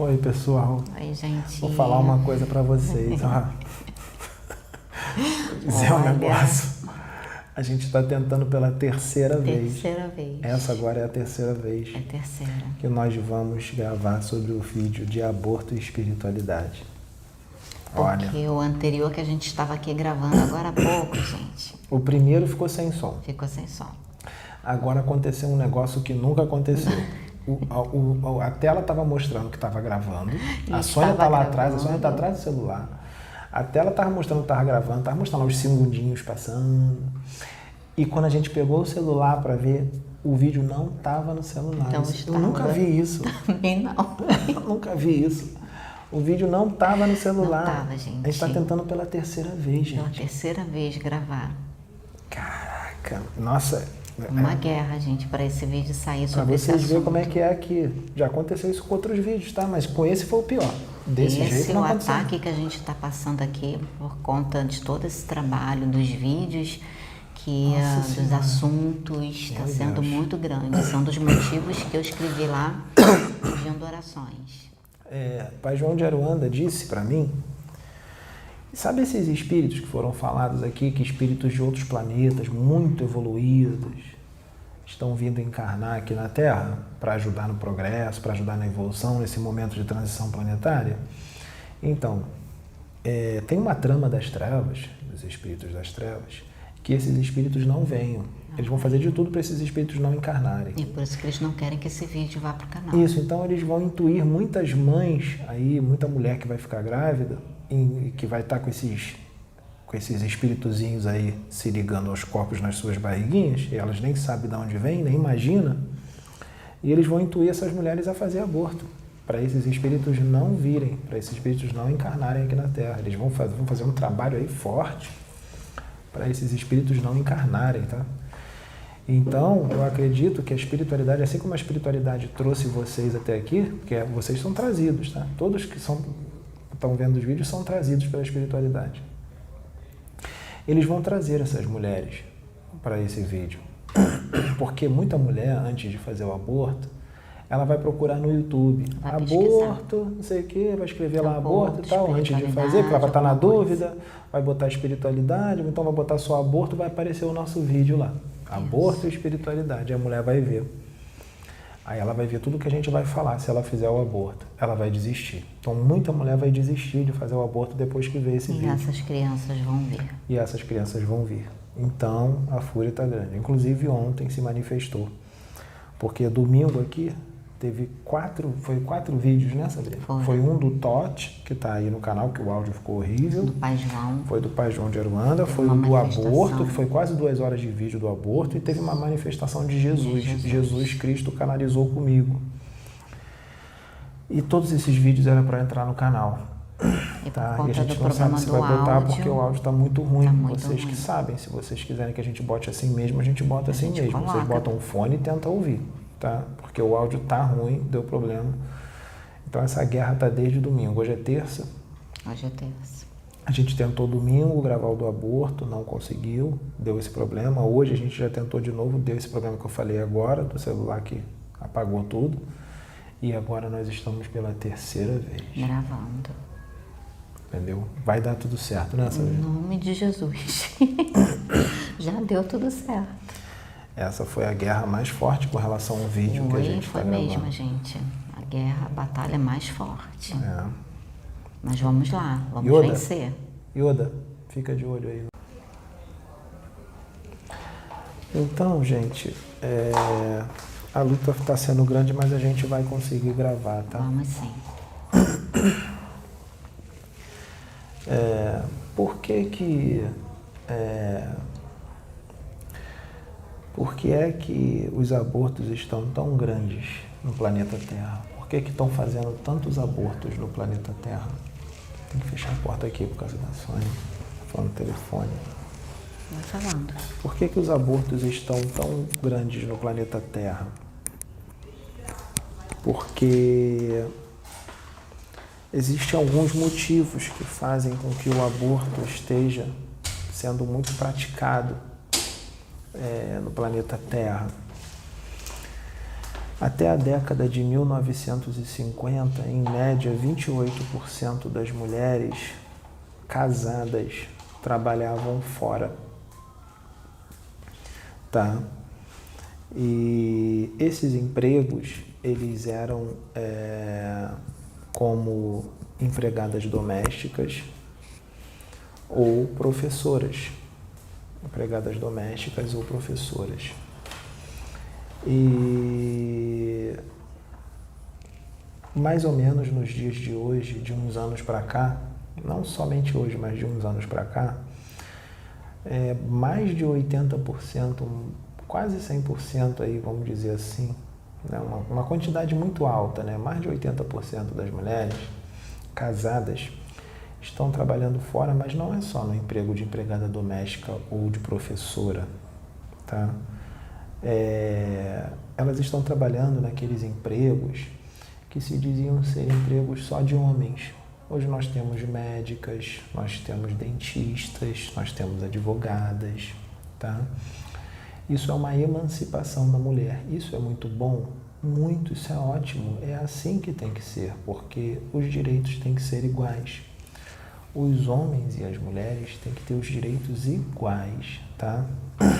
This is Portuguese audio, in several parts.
Oi, pessoal. Oi, gente. Vou falar uma coisa pra vocês. Ó. Vou dizer um negócio. A gente está tentando pela terceira vez. Terceira vez. Essa agora é a terceira vez. É a terceira. Que nós vamos gravar sobre o vídeo de aborto e espiritualidade. Porque Olha, o anterior que a gente estava aqui gravando agora há pouco, gente, o primeiro ficou sem som. ficou sem som. Agora aconteceu um negócio que nunca aconteceu. A tela estava mostrando que estava gravando. A Sônia está lá atrás, a Sônia está atrás do celular. A tela estava mostrando que estava gravando, estava mostrando os segundinhos passando. E quando a gente pegou o celular para ver, o vídeo não estava no celular. Então, eu nunca vi isso. Também não. Eu nunca vi isso. O vídeo não estava no celular. Não estava, gente. A gente está tentando pela terceira vez, gente. Pela terceira vez gravar. Caraca, nossa. Uma guerra, gente, para esse vídeo sair sobre esse assunto. Pra vocês verem como é que é aqui. Já aconteceu isso com outros vídeos, tá? Mas com esse foi o pior. Desse jeito não aconteceu. Esse é o ataque que a gente está passando aqui por conta de todo esse trabalho, dos vídeos, dos assuntos, está sendo muito grande. São dos motivos que eu escrevi lá, pedindo orações. Pai João de Aruanda disse para mim, sabe esses espíritos que foram falados aqui, que espíritos de outros planetas muito evoluídos estão vindo encarnar aqui na Terra para ajudar no progresso, para ajudar na evolução nesse momento de transição planetária? Então, tem uma trama das trevas, dos espíritos das trevas, que esses espíritos não venham. Eles vão fazer de tudo para esses espíritos não encarnarem. E por isso que eles não querem que esse vídeo vá para o canal. Isso, então eles vão intuir muitas mães aí, muita mulher que vai ficar grávida, que vai estar com esses espíritozinhos aí se ligando aos corpos nas suas barriguinhas, e elas nem sabem de onde vem, nem imaginam, e eles vão intuir essas mulheres a fazer aborto, para esses espíritos não virem, para esses espíritos não encarnarem aqui na Terra. Eles vão fazer um trabalho aí forte para esses espíritos não encarnarem, tá? Então, eu acredito que a espiritualidade, assim como a espiritualidade trouxe vocês até aqui, porque vocês são trazidos, tá? Todos que estão vendo os vídeos são trazidos pela espiritualidade. Eles vão trazer essas mulheres para esse vídeo. Porque muita mulher, antes de fazer o aborto, ela vai procurar no YouTube. Aborto, não sei o quê, vai escrever lá aborto e tal, antes de fazer, porque ela vai estar na dúvida, vai botar espiritualidade, então vai botar só aborto, vai aparecer o nosso vídeo lá. Aborto e espiritualidade. A mulher vai ver. Aí ela vai ver tudo que a gente vai falar. Se ela fizer o aborto, ela vai desistir. Então, muita mulher vai desistir de fazer o aborto depois que vê esse vídeo. E essas crianças vão vir. E essas crianças vão vir. Então, a fúria está grande. Inclusive, ontem se manifestou. Porque domingo aqui, teve quatro vídeos, né, Sabrina? Foi um do Totti, que está aí no canal, que o áudio ficou horrível. Do Pai João. Foi do Pai João de Aruanda. Foi o do aborto, que foi quase 2 horas de vídeo do aborto. E teve uma manifestação de Jesus. Jesus Cristo canalizou comigo. E todos esses vídeos eram para entrar no canal. Tá? E a gente não sabe se vai botar porque o áudio está muito ruim. Vocês que sabem. Se vocês quiserem que a gente bote assim mesmo, a gente bota assim mesmo. Vocês botam um fone e tentam ouvir. Tá? Porque o áudio tá ruim, deu problema. Então essa guerra tá desde domingo. Hoje é terça. Hoje é terça. A gente tentou domingo gravar o do aborto, não conseguiu, deu esse problema. Hoje a gente já tentou de novo, deu esse problema que eu falei agora, do celular que apagou tudo. E agora nós estamos pela terceira vez. Gravando. Entendeu? Vai dar tudo certo, né, Sabrina? Em nome de Jesus. Já deu tudo certo. Essa foi a guerra mais forte com relação ao vídeo que a gente está gravando. Foi mesmo, gente. A guerra, a batalha mais forte. Mas vamos lá, vamos vencer. Yoda, fica de olho aí. Então, gente, a luta está sendo grande, mas a gente vai conseguir gravar, tá? Vamos sim. Por que é que os abortos estão tão grandes no planeta Terra? Por que estão fazendo tantos abortos no planeta Terra? Tem que fechar a porta aqui por causa da Sônia. Falando no telefone. Vai falando. Por que os abortos estão tão grandes no planeta Terra? Porque existem alguns motivos que fazem com que o aborto esteja sendo muito praticado no planeta Terra. Até a década de 1950, em média, 28% das mulheres casadas trabalhavam fora, tá? E esses empregos, eles eram como empregadas domésticas ou professoras, empregadas domésticas ou professoras. E mais ou menos nos dias de hoje, de uns anos para cá, não somente hoje, mas de uns anos para cá, mais de 80%, quase 100% aí, vamos dizer assim, né? Uma quantidade muito alta, né? Mais de 80% das mulheres casadas estão trabalhando fora, mas não é só no emprego de empregada doméstica ou de professora, tá? Elas estão trabalhando naqueles empregos que se diziam ser empregos só de homens. Hoje nós temos médicas, nós temos dentistas, nós temos advogadas, tá? Isso é uma emancipação da mulher. Isso é muito bom? Muito, isso é ótimo. É assim que tem que ser, porque os direitos têm que ser iguais. Os homens e as mulheres têm que ter os direitos iguais, tá?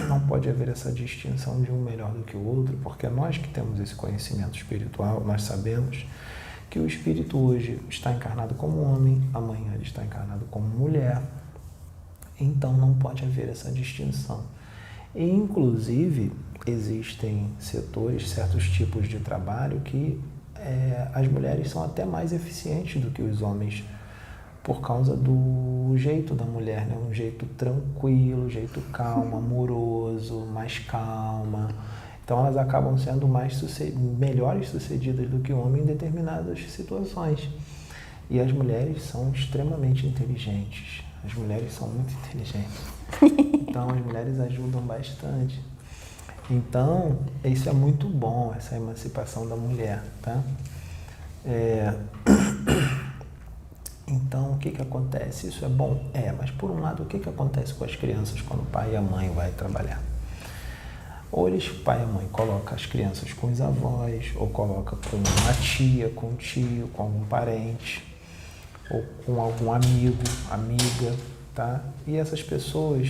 Não pode haver essa distinção de um melhor do que o outro, porque nós que temos esse conhecimento espiritual, nós sabemos que o espírito hoje está encarnado como homem, amanhã ele está encarnado como mulher. Então não pode haver essa distinção. E, inclusive, existem setores, certos tipos de trabalho que as mulheres são até mais eficientes do que os homens, por causa do jeito da mulher, né? Um jeito tranquilo, jeito calmo, amoroso, mais calma. Então elas acabam sendo melhores sucedidas do que o homem em determinadas situações. E as mulheres são extremamente inteligentes. As mulheres são muito inteligentes. Então as mulheres ajudam bastante. Então isso é muito bom, essa emancipação da mulher, tá? Então, o que acontece? Isso é bom? Mas por um lado, o que acontece com as crianças quando o pai e a mãe vão trabalhar? Ou o pai e a mãe colocam as crianças com os avós, ou coloca com uma tia, com um tio, com algum parente, ou com algum amigo, amiga, tá? E essas pessoas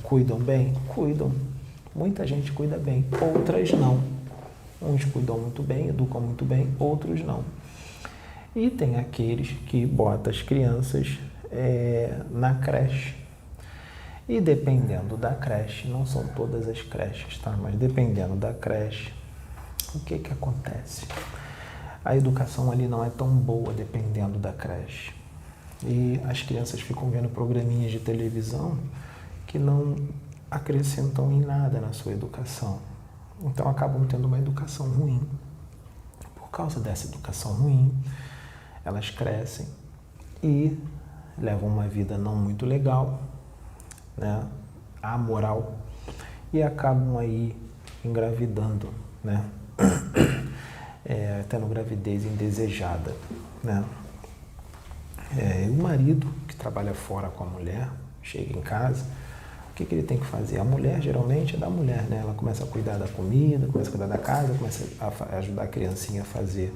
cuidam bem? Cuidam. Muita gente cuida bem, outras não. Uns cuidam muito bem, educam muito bem, outros não. E tem aqueles que botam as crianças na creche. E dependendo da creche, não são todas as creches, tá? Mas dependendo da creche, o que acontece? A educação ali não é tão boa dependendo da creche. E as crianças ficam vendo programinhas de televisão que não acrescentam em nada na sua educação. Então acabam tendo uma educação ruim. Por causa dessa educação ruim, elas crescem e levam uma vida não muito legal, né, amoral, e acabam aí engravidando, né, tendo gravidez indesejada, né. O marido que trabalha fora com a mulher, chega em casa, o que ele tem que fazer? A mulher, geralmente, é da mulher, né, ela começa a cuidar da comida, começa a cuidar da casa, começa a ajudar a criancinha a fazer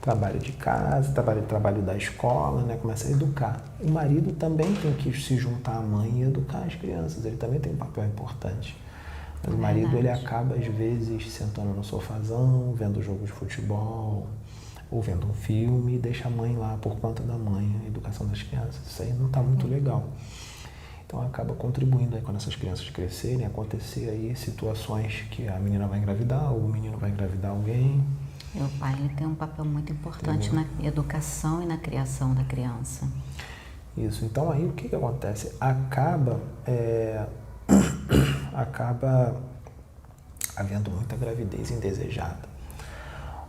trabalho de casa, trabalho da escola, né? Começa a educar. O marido também tem que se juntar à mãe e educar as crianças, ele também tem um papel importante. Mas o marido, ele acaba, às vezes, sentando no sofazão, vendo jogo de futebol, ou vendo um filme, e deixa a mãe lá por conta da mãe, a educação das crianças. Isso aí não está muito legal. Então acaba contribuindo aí quando essas crianças crescerem, acontecer aí situações que a menina vai engravidar, ou o menino vai engravidar alguém. O pai, ele tem um papel muito importante na educação e na criação da criança. Isso. Então aí o que acontece? Acaba havendo muita gravidez indesejada.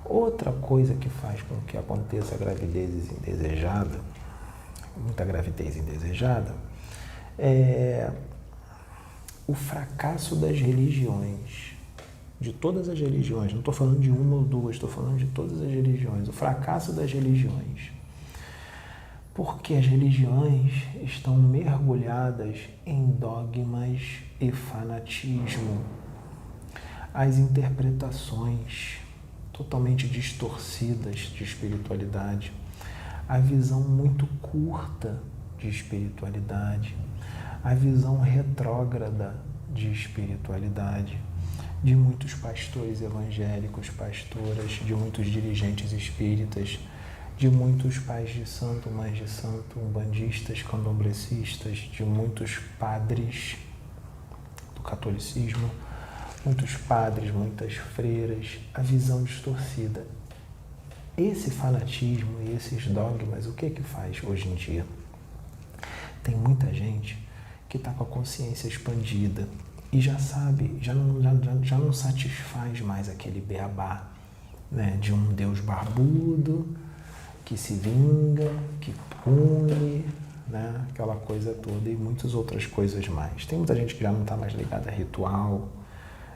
Outra coisa que faz com que aconteça gravidez indesejada, muita gravidez indesejada, é o fracasso das religiões. De todas as religiões, não estou falando de uma ou duas, estou falando de todas as religiões, o fracasso das religiões. Porque as religiões estão mergulhadas em dogmas e fanatismo. As interpretações totalmente distorcidas de espiritualidade, a visão muito curta de espiritualidade, a visão retrógrada de espiritualidade, de muitos pastores evangélicos, pastoras, de muitos dirigentes espíritas, de muitos pais de santo, mães de santo, umbandistas, candomblecistas, de muitos padres do catolicismo, muitos padres, muitas freiras, a visão distorcida. Esse fanatismo e esses dogmas, o que faz hoje em dia? Tem muita gente que está com a consciência expandida e já sabe, já não satisfaz mais aquele beabá, né, de um Deus barbudo, que se vinga, que pune, né, aquela coisa toda e muitas outras coisas mais. Tem muita gente que já não está mais ligada a ritual,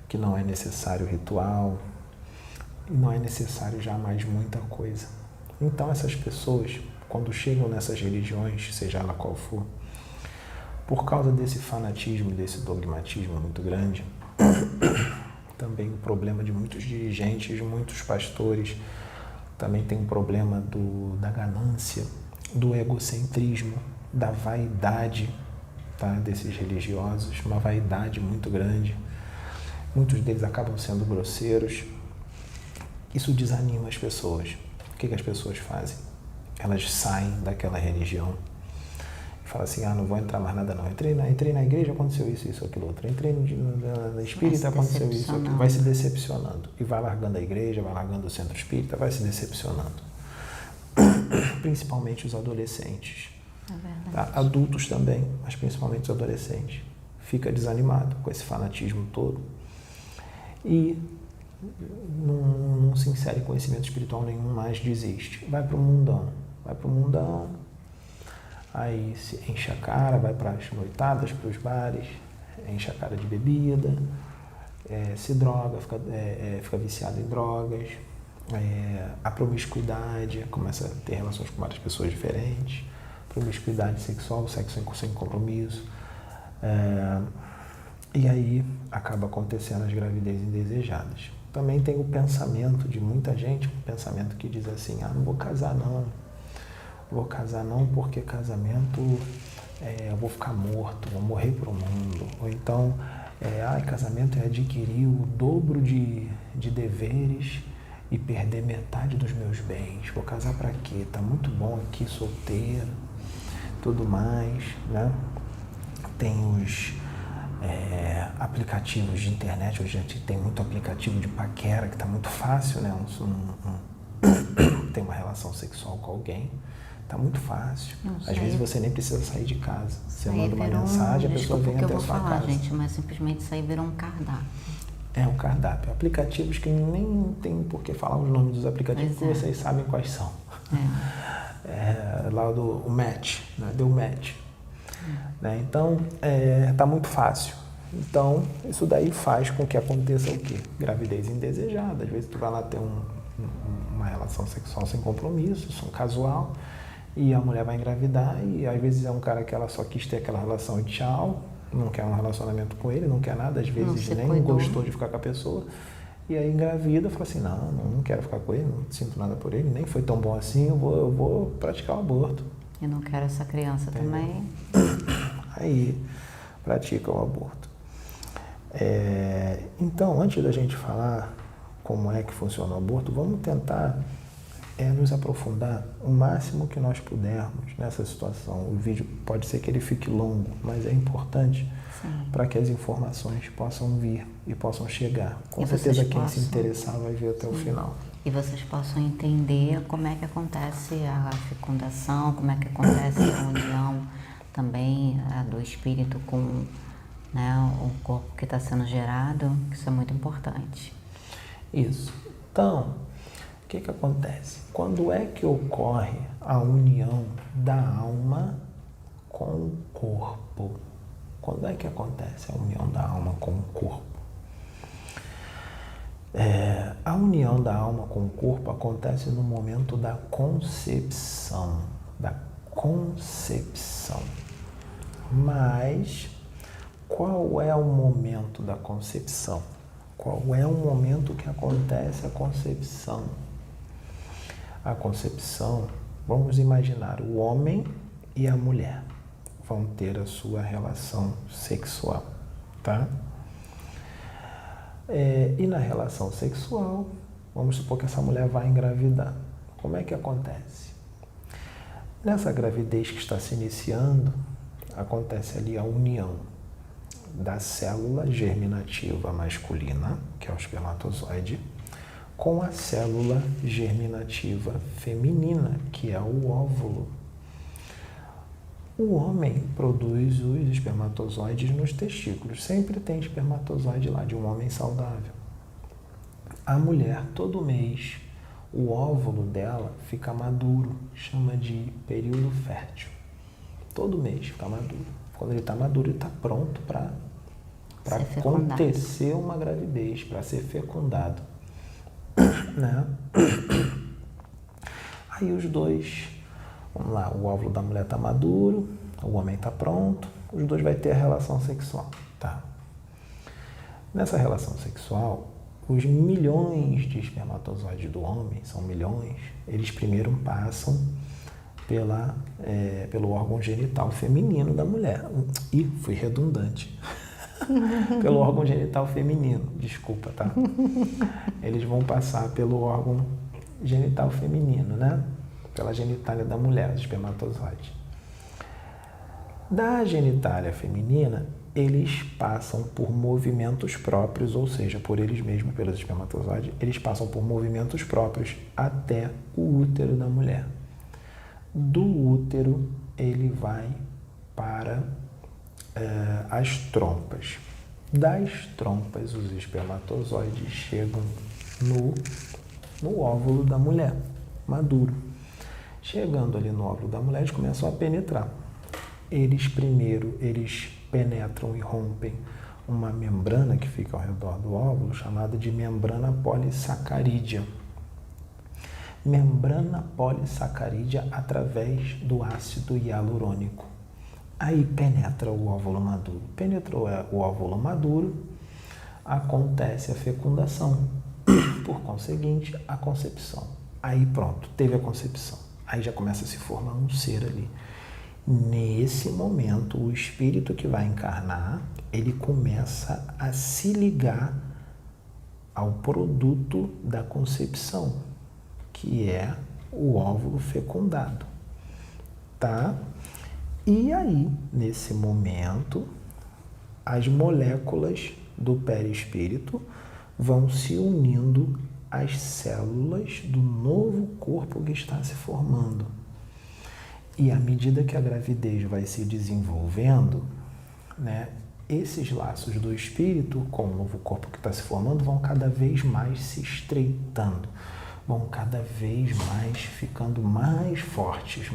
que não é necessário ritual, e não é necessário já mais muita coisa. Então essas pessoas, quando chegam nessas religiões, seja ela qual for, por causa desse fanatismo, desse dogmatismo muito grande, também o problema de muitos dirigentes, muitos pastores, também tem um problema da ganância, do egocentrismo, da vaidade, tá, desses religiosos, uma vaidade muito grande. Muitos deles acabam sendo grosseiros. Isso desanima as pessoas. O que as pessoas fazem? Elas saem daquela religião e falam assim, não vou entrar mais nada não. Entrei na igreja, aconteceu isso, aquilo outro. Entrei na espírita, aconteceu isso, aquilo. Vai se decepcionando. E vai largando a igreja, vai largando o centro espírita, vai se decepcionando. Principalmente os adolescentes. É verdade. Tá? Adultos também, mas principalmente os adolescentes. Fica desanimado com esse fanatismo todo. E não se insere em conhecimento espiritual nenhum, mais desiste. Vai para o mundão, aí se enche a cara, vai para as noitadas, para os bares, enche a cara de bebida, se droga, fica viciado em drogas, a promiscuidade, começa a ter relações com várias pessoas diferentes, promiscuidade sexual, sexo sem compromisso, e aí acaba acontecendo as gravidezes indesejadas. Também tem o pensamento de muita gente, um pensamento que diz assim, não vou casar não. Vou casar não porque casamento eu vou ficar morto, vou morrer pro mundo. Ou então, casamento é adquirir o dobro de deveres e perder metade dos meus bens. Vou casar para quê? Tá muito bom aqui, solteiro, tudo mais, né? Tem os aplicativos de internet, hoje a gente tem muito aplicativo de paquera, que está muito fácil, né? Tem uma relação sexual com alguém, está muito fácil. Às vezes você nem precisa sair de casa. Você manda uma mensagem, a pessoa vem até a sua casa. Gente, mas simplesmente isso aí virou um cardápio. É um cardápio. Aplicativos que nem tem por que falar os nomes dos aplicativos, porque vocês sabem quais são. Lá o Match, né? Deu Match. Né? Então, tá muito fácil. Então, isso daí faz com que aconteça o quê? Gravidez indesejada. Às vezes tu vai lá ter uma relação sexual sem compromisso, casual, e a mulher vai engravidar, e às vezes é um cara que ela só quis ter aquela relação e tchau, não quer um relacionamento com ele, não quer nada, às vezes nem gostou de ficar com a pessoa, e aí engravida, fala assim, não quero ficar com ele, não sinto nada por ele, nem foi tão bom assim, eu vou praticar o aborto. Eu não quero essa criança também. Aí pratica o aborto. Então, antes da gente falar como é que funciona o aborto, vamos tentar nos aprofundar o máximo que nós pudermos nessa situação. O vídeo pode ser que ele fique longo, mas é importante para que as informações possam vir e possam chegar. Com certeza quem se interessar vai ver até o final. E vocês possam entender como é que acontece a fecundação, como é que acontece a união também do espírito com, né, o corpo que está sendo gerado, isso é muito importante. Isso. Então, o que acontece? Quando é que ocorre a união da alma com o corpo? Quando é que acontece a união da alma com o corpo? A união da alma com o corpo acontece no momento da concepção. Mas qual é o momento da concepção? Qual é o momento que acontece a concepção? A concepção, vamos imaginar, o homem e a mulher vão ter a sua relação sexual, tá? E na relação sexual, vamos supor que essa mulher vai engravidar. Como é que acontece? Nessa gravidez que está se iniciando, acontece ali a união da célula germinativa masculina, que é o espermatozoide, com a célula germinativa feminina, que é o óvulo. O homem produz os espermatozoides nos testículos. Sempre tem espermatozoide lá, de um homem saudável. A mulher, todo mês, o óvulo dela fica maduro, chama de período fértil. Todo mês fica maduro. Quando ele está maduro, ele está pronto para acontecer uma gravidez, para ser fecundado. Né? Aí os dois, vamos lá, o óvulo da mulher está maduro, o homem está pronto, os dois vão ter a relação sexual. Tá? Nessa relação sexual, os milhões de espermatozoides do homem, são milhões, eles primeiro passam pelo órgão genital feminino da mulher. Ih, fui redundante. Pelo órgão genital feminino, desculpa, tá? Eles vão passar pelo órgão genital feminino, né? Pela genitália da mulher, os espermatozoides. Da genitália feminina, eles passam por movimentos próprios, ou seja, por eles mesmos, pelos espermatozoides, eles passam por movimentos próprios até o útero da mulher. Do útero, ele vai para as trompas. Das trompas, os espermatozoides chegam no óvulo da mulher, maduro. Chegando ali no óvulo da mulher, eles começam a penetrar. Eles penetram e rompem uma membrana que fica ao redor do óvulo, chamada de membrana polissacarídea. Membrana polissacarídea através do ácido hialurônico. Aí penetra o óvulo maduro. Penetrou o óvulo maduro, acontece a fecundação. Por conseguinte, a concepção. Aí pronto, teve a concepção. Aí já começa a se formar um ser ali. Nesse momento, o espírito que vai encarnar, ele começa a se ligar ao produto da concepção, que é o óvulo fecundado, tá? E aí, nesse momento, as moléculas do perispírito vão se unindo às células do novo corpo que está se formando. E à medida que a gravidez vai se desenvolvendo, né, esses laços do espírito com o novo corpo que está se formando vão cada vez mais se estreitando, vão cada vez mais ficando mais fortes,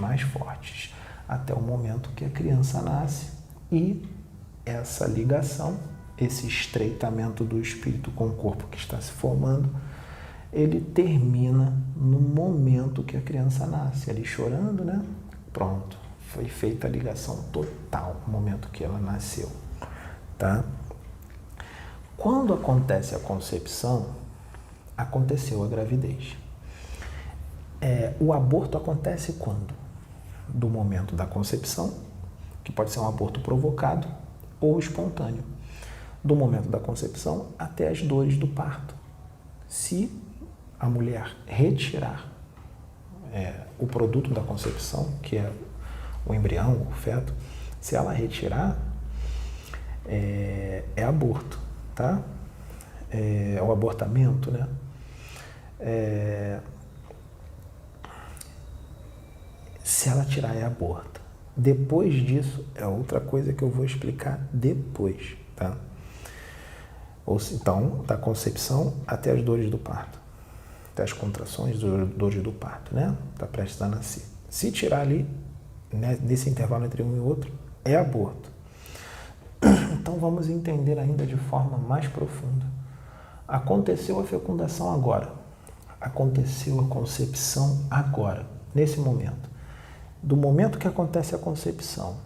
até o momento que a criança nasce e essa ligação, esse estreitamento do espírito com o corpo que está se formando, ele termina no momento que a criança nasce, ali chorando, né? Pronto, foi feita a ligação total no momento que ela nasceu, tá? Quando acontece a concepção, aconteceu a gravidez. O aborto acontece quando? Do momento da concepção, que pode ser um aborto provocado ou espontâneo. Do momento da concepção até as dores do parto. Se a mulher retirar o produto da concepção, que é o embrião, o feto, se ela retirar, é aborto, tá? É o abortamento, né? Se ela tirar, é aborto. Depois disso, é outra coisa que eu vou explicar depois, tá? Então, da concepção até as dores do parto. Até as contrações, dores do parto, né? Está prestes a nascer. Se tirar ali, né, nesse intervalo entre um e outro, é aborto. Então, vamos entender ainda de forma mais profunda. Aconteceu a fecundação agora. Aconteceu a concepção agora, nesse momento. Do momento que acontece a concepção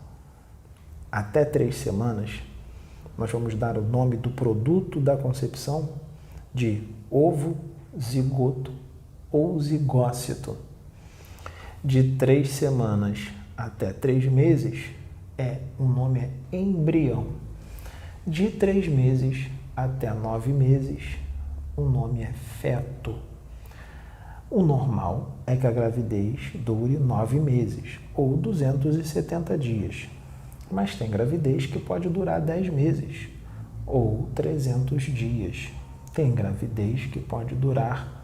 até 3 semanas, nós vamos dar o nome do produto da concepção de ovo, zigoto ou zigócito. De 3 semanas até 3 meses, o nome é embrião. De 3 meses até 9 meses, o nome é feto. O normal é que a gravidez dure 9 meses ou 270 dias. Mas tem gravidez que pode durar 10 meses ou 300 dias. Tem gravidez que pode durar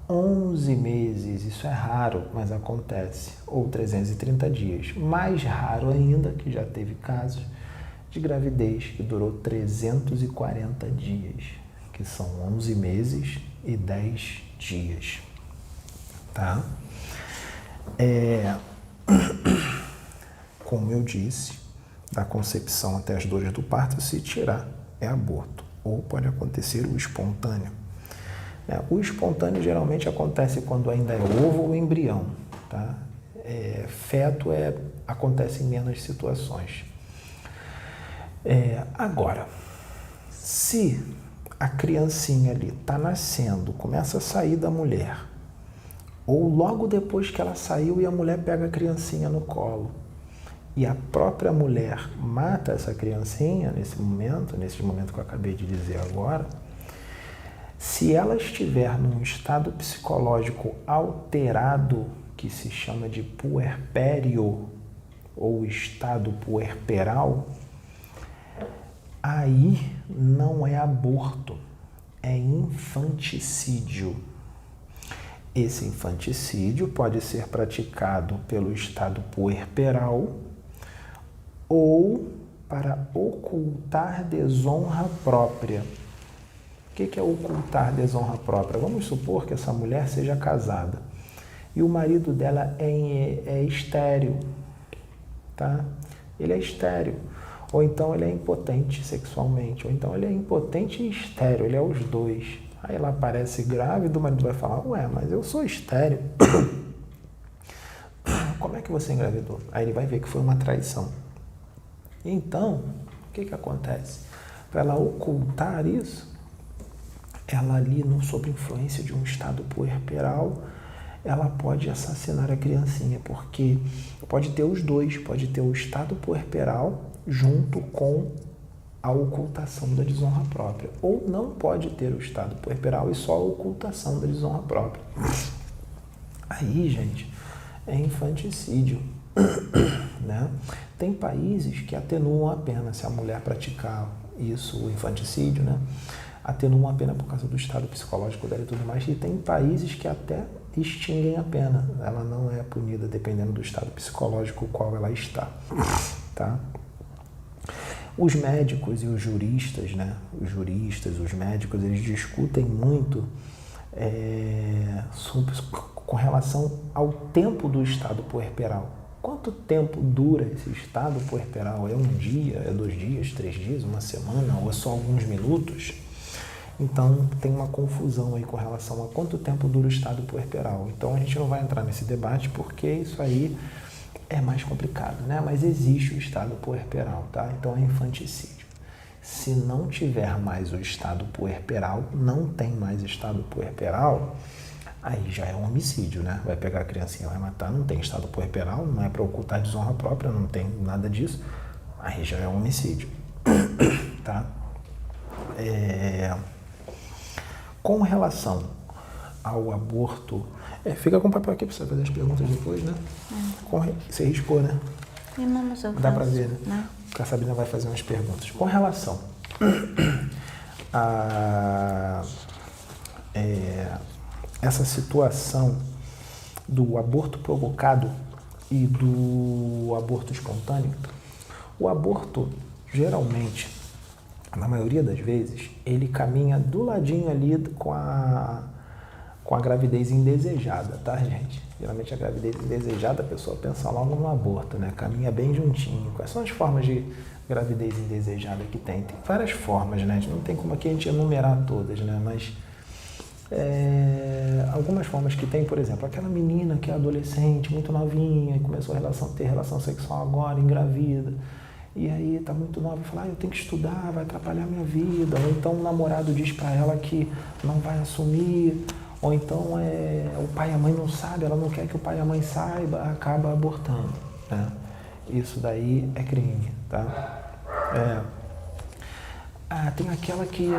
11 meses, isso é raro, mas acontece, ou 330 dias. Mais raro ainda, que já teve casos de gravidez que durou 340 dias, que são 11 meses e 10 dias, tá? Como eu disse, da concepção até as dores do parto, se tirar, é aborto, ou pode acontecer o espontâneo. O espontâneo geralmente acontece quando ainda é ovo ou embrião, tá? Feto acontece em menos situações. Agora, se a criancinha ali está nascendo, começa a sair da mulher, ou logo depois que ela saiu e a mulher pega a criancinha no colo, e a própria mulher mata essa criancinha nesse momento que eu acabei de dizer agora, se ela estiver num estado psicológico alterado, que se chama de puerpério ou estado puerperal, aí não é aborto, é infanticídio. Esse infanticídio pode ser praticado pelo estado puerperal ou para ocultar desonra própria. O que é ocultar desonra própria? Vamos supor que essa mulher seja casada e o marido dela é estéril, tá? Ele é estéril, ou então ele é impotente sexualmente, ou então ele é impotente e estéril, ele é os dois. Aí ela aparece grávida, o marido vai falar, ué, mas eu sou estéril. Como é que você engravidou? Aí ele vai ver que foi uma traição. Então, o que acontece? Para ela ocultar isso, ela ali, sob influência de um estado puerperal, ela pode assassinar a criancinha, porque pode ter os dois, pode ter o estado puerperal junto com a ocultação da desonra própria, ou não pode ter o estado puerperal e só a ocultação da desonra própria. Aí, gente, é infanticídio, né? Tem países que atenuam a pena se a mulher praticar isso, o infanticídio, né? Atenuam a pena por causa do estado psicológico dela e tudo mais, e tem países que até extinguem a pena, ela não é punida dependendo do estado psicológico qual ela está, tá? Os médicos e os juristas, né? Os médicos, eles discutem muito com relação ao tempo do estado puerperal. Quanto tempo dura esse estado puerperal? É um dia, é 2 dias, 3 dias, uma semana, ou é só alguns minutos? Então, tem uma confusão aí com relação a quanto tempo dura o estado puerperal. Então, a gente não vai entrar nesse debate porque isso aí é mais complicado, né? Mas existe o estado puerperal, tá? Então, é infanticídio. Se não tiver mais o estado puerperal, não tem mais estado puerperal, aí já é um homicídio, né? Vai pegar a criancinha, vai matar, não tem estado puerperal, não é para ocultar desonra própria, não tem nada disso, aí já é um homicídio, tá? Com relação ao aborto, fica com o papel aqui para você fazer as perguntas depois, né? Você riscou, né? Dá para ver, né? A Sabrina vai fazer umas perguntas. Com relação a essa situação do aborto provocado e do aborto espontâneo, o aborto, geralmente, na maioria das vezes, ele caminha do ladinho ali com a gravidez indesejada, tá, gente? Geralmente a gravidez indesejada, a pessoa pensa logo no aborto, né? Caminha bem juntinho. Quais são as formas de gravidez indesejada que tem? Tem várias formas, né? Não tem como aqui a gente enumerar todas, né? Mas algumas formas que tem, por exemplo, aquela menina que é adolescente, muito novinha, e começou a ter relação sexual agora, engravida. e aí tá muito nova, fala, eu tenho que estudar, vai atrapalhar minha vida, ou então o namorado diz para ela que não vai assumir, ou então o pai e a mãe não sabem, ela não quer que o pai e a mãe saiba, acaba abortando, né? Isso daí é crime, tá? Tem aquela que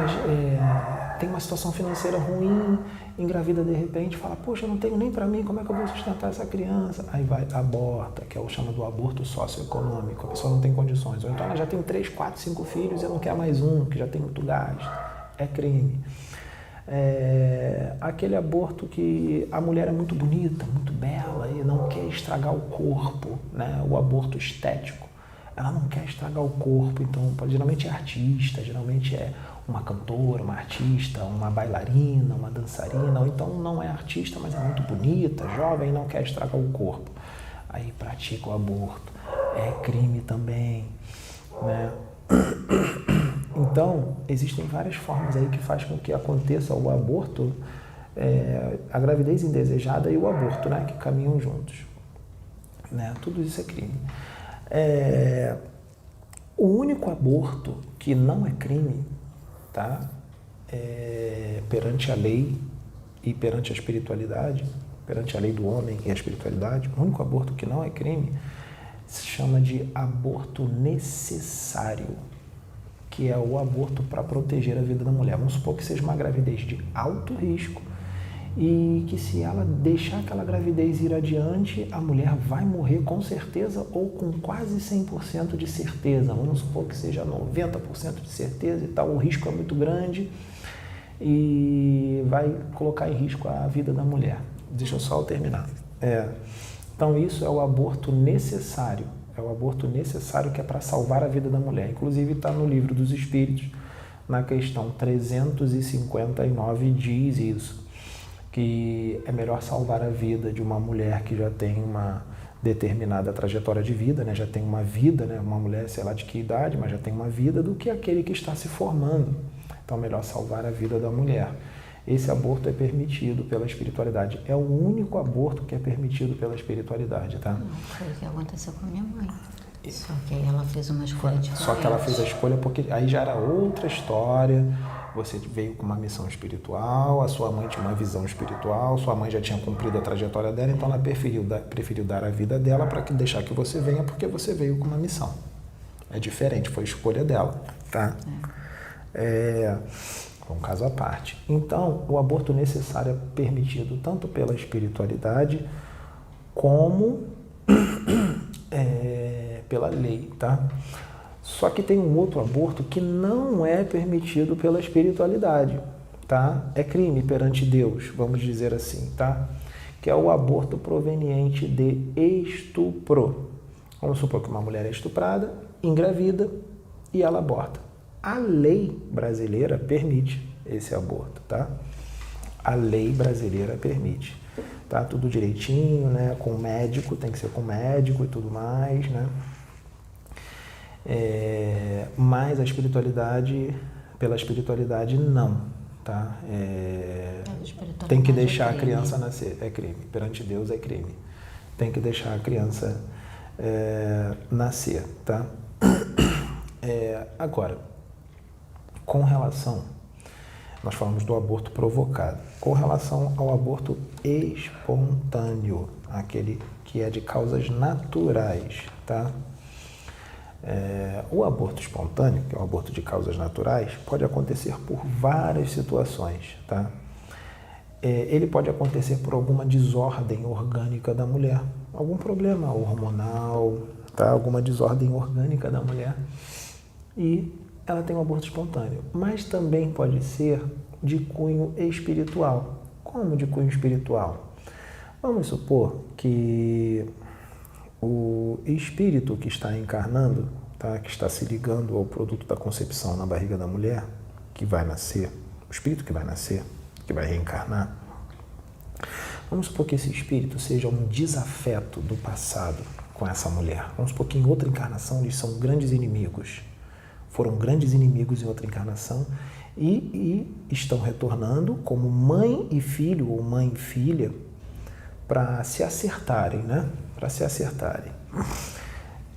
tem uma situação financeira ruim, engravida de repente, fala, poxa, eu não tenho nem para mim, como é que eu vou sustentar essa criança? Aí vai, aborta, que é o chama do aborto socioeconômico, a pessoa não tem condições. Ou então ela já tem 3, 4, 5 filhos e não quer mais um, que já tem muito gasto. É crime. Aquele aborto que a mulher é muito bonita, muito bela e não quer estragar o corpo, né? O aborto estético. Ela não quer estragar o corpo, então geralmente é artista, geralmente é uma cantora, uma artista, uma bailarina, uma dançarina, ou então não é artista, mas é muito bonita, jovem e não quer estragar o corpo. Aí pratica o aborto. É crime também, né? Então, existem várias formas aí que faz com que aconteça o aborto, a gravidez indesejada e o aborto, né? Que caminham juntos. Né? Tudo isso é crime. O único aborto que não é crime, tá? Perante a lei e perante a espiritualidade, perante a lei do homem e a espiritualidade, o único aborto que não é crime se chama de aborto necessário, que é o aborto para proteger a vida da mulher. Vamos supor que seja uma gravidez de alto risco e que se ela deixar aquela gravidez ir adiante, a mulher vai morrer com certeza ou com quase 100% de certeza. Vamos supor que seja 90% de certeza e tal, o risco é muito grande e vai colocar em risco a vida da mulher. Deixa eu só terminar. Então isso é o aborto necessário. É o aborto necessário que é para salvar a vida da mulher. Inclusive está no Livro dos Espíritos, na questão 359 diz isso, que é melhor salvar a vida de uma mulher que já tem uma determinada trajetória de vida, né? Já tem uma vida, né? Uma mulher, sei lá de que idade, mas já tem uma vida, do que aquele que está se formando. Então é melhor salvar a vida da mulher. Esse aborto é permitido pela espiritualidade. É o único aborto que é permitido pela espiritualidade, tá? Não, foi o que aconteceu com a minha mãe. Só que aí ela fez uma escolha diferente. Só que ela fez a escolha porque aí já era outra história. Você veio com uma missão espiritual, a sua mãe tinha uma visão espiritual, sua mãe já tinha cumprido a trajetória dela, então ela preferiu dar a vida dela para deixar que você venha, porque você veio com uma missão. É diferente, foi escolha dela, tá? É um caso à parte. Então, o aborto necessário é permitido tanto pela espiritualidade como pela lei, tá? Só que tem um outro aborto que não é permitido pela espiritualidade, tá? É crime perante Deus, vamos dizer assim, tá? Que é o aborto proveniente de estupro. Vamos supor que uma mulher é estuprada, engravida e ela aborta. A lei brasileira permite esse aborto, tá? A lei brasileira permite, tá? Tudo direitinho, né? Com médico, tem que ser com médico e tudo mais, né? Mas a espiritualidade, pela espiritualidade, não, tá? Tem que deixar a criança nascer, é crime. Perante Deus é crime. Tem que deixar a criança nascer, tá? Agora, com relação, nós falamos do aborto provocado. Com relação ao aborto espontâneo, aquele que é de causas naturais, tá? O aborto espontâneo, que é o aborto de causas naturais, pode acontecer por várias situações, tá? Ele pode acontecer por alguma desordem orgânica da mulher, algum problema hormonal, tá? Alguma desordem orgânica da mulher, e ela tem um aborto espontâneo. Mas também pode ser de cunho espiritual. Como de cunho espiritual? Vamos supor que o espírito que está encarnando, tá, que está se ligando ao produto da concepção na barriga da mulher, que vai nascer, o espírito que vai nascer, que vai reencarnar, vamos supor que esse espírito seja um desafeto do passado com essa mulher. Vamos supor que em outra encarnação eles são grandes inimigos, foram grandes inimigos em outra encarnação e estão retornando como mãe e filho ou mãe e filha para se acertarem, né? Para se acertarem.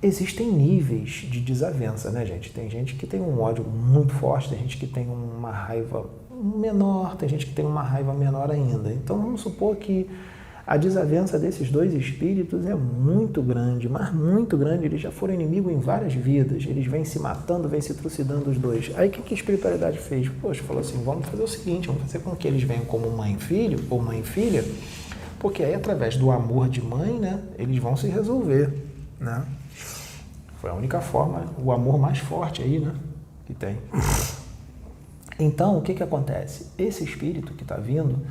existem níveis de desavença, né, gente? Tem gente que tem um ódio muito forte, tem gente que tem uma raiva menor, tem gente que tem uma raiva menor ainda. Então, vamos supor que a desavença desses dois espíritos é muito grande, mas muito grande. Eles já foram inimigos em várias vidas, eles vêm se matando, vêm se trucidando os dois. Aí, o que a espiritualidade fez? Poxa, falou assim, vamos fazer o seguinte, vamos fazer com que eles venham como mãe e filho, ou mãe e filha, porque aí, através do amor de mãe, né, eles vão se resolver, né? Foi a única forma, o amor mais forte aí, né, que tem. Então, o que acontece? Esse espírito que está vindo,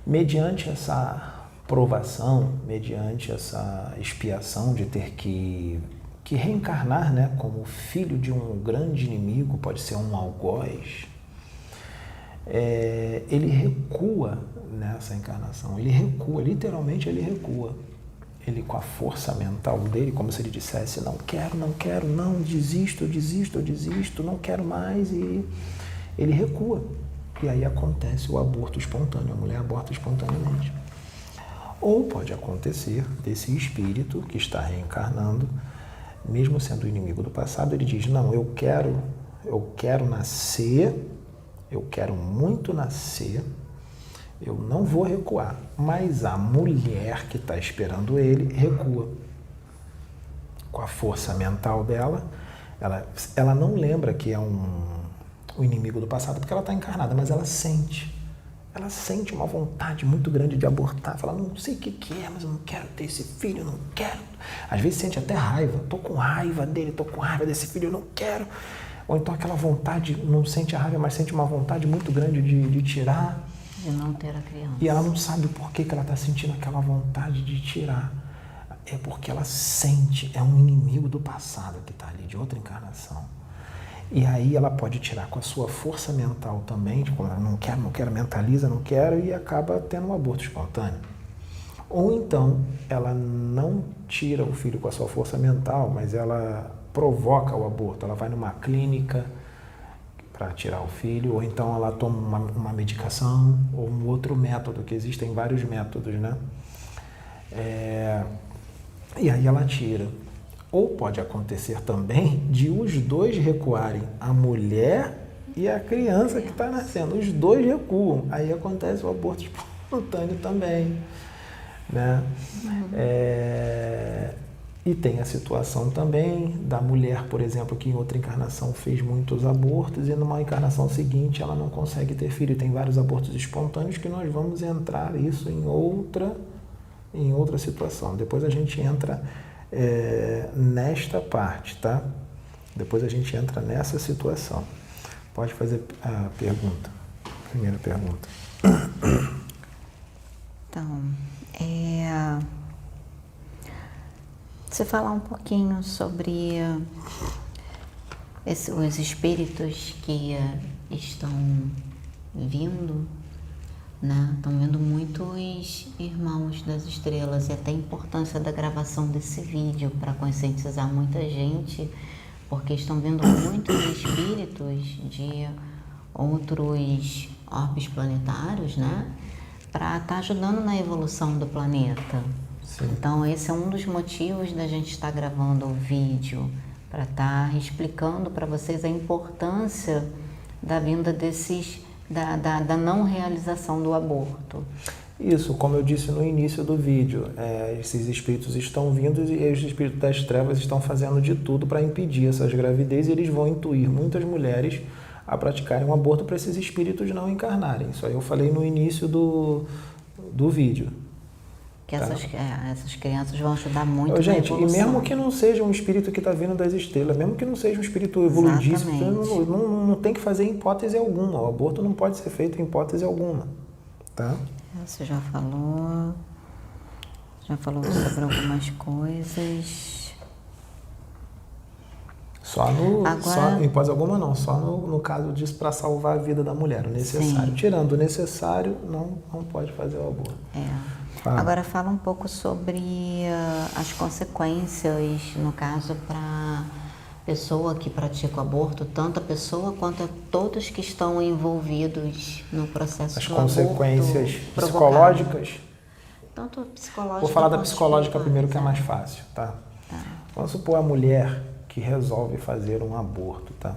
mediante essa provação, mediante essa expiação de ter que reencarnar, né, como filho de um grande inimigo, pode ser um algoz, ele recua nessa encarnação, ele recua, literalmente ele recua. Ele, com a força mental dele, como se ele dissesse, não quero, não, desisto, não quero mais, e ele recua. E aí acontece o aborto espontâneo, a mulher aborta espontaneamente. Ou pode acontecer desse espírito que está reencarnando, mesmo sendo o inimigo do passado, ele diz, não, eu quero nascer, eu quero muito nascer, eu não vou recuar, mas a mulher que está esperando ele recua. Com a força mental dela, ela não lembra que é o inimigo do passado, porque ela está encarnada, mas ela sente uma vontade muito grande de abortar, fala, não sei o que é, mas eu não quero ter esse filho, não quero. Às vezes sente até raiva, estou com raiva dele, estou com raiva desse filho, eu não quero. Ou então aquela vontade, não sente a raiva, mas sente uma vontade muito grande de tirar. De não ter a criança. E ela não sabe por que ela está sentindo aquela vontade de tirar. É porque ela sente, é um inimigo do passado que está ali, de outra encarnação. E aí ela pode tirar com a sua força mental também, tipo, não quero, mentaliza, não quero, e acaba tendo um aborto espontâneo. Ou então, ela não tira o filho com a sua força mental, mas ela provoca o aborto. Ela vai numa clínica para tirar o filho, ou então ela toma uma medicação, ou um outro método, que existem vários métodos, né? E aí ela tira. Ou pode acontecer também de os dois recuarem, a mulher e a criança que está nascendo. Os dois recuam. Aí acontece o aborto espontâneo também, né? E tem a situação também da mulher, por exemplo, que em outra encarnação fez muitos abortos e numa encarnação seguinte ela não consegue ter filho. Tem vários abortos espontâneos que nós vamos entrar isso em outra situação. Depois a gente entra nesta parte, tá? Depois a gente entra nessa situação. Pode fazer a pergunta. Primeira pergunta. Então, você falar um pouquinho sobre os espíritos que estão vindo, né? Estão vindo muitos irmãos das estrelas, e até a importância da gravação desse vídeo para conscientizar muita gente, porque estão vindo muitos espíritos de outros orbes planetários, né? Para estar ajudando na evolução do planeta. Sim. Então, esse é um dos motivos da gente estar gravando o vídeo, para estar explicando para vocês a importância da vinda da não realização do aborto. Isso, como eu disse no início do vídeo, esses espíritos estão vindo e os espíritos das trevas estão fazendo de tudo para impedir essas gravidez, e eles vão intuir muitas mulheres a praticarem um aborto para esses espíritos não encarnarem. Isso aí eu falei no início do vídeo. Que essas crianças vão ajudar muito na gente, evolução. E mesmo que não seja um espírito que está vindo das estrelas, mesmo que não seja um espírito evoluidíssimo, não tem que fazer em hipótese alguma. O aborto não pode ser feito em hipótese alguma. Tá? Você já falou sobre algumas coisas. Só em hipótese alguma não, só no caso disso, para salvar a vida da mulher, o necessário. Sim. Tirando o necessário, não pode fazer o aborto. Agora fala um pouco sobre as consequências, no caso, para a pessoa que pratica o aborto, tanto a pessoa quanto a todos que estão envolvidos no processo do aborto. As consequências psicológicas? Tanto psicológica. Vou falar da psicológica primeiro, que é mais fácil, tá? Vamos supor a mulher que resolve fazer um aborto, tá?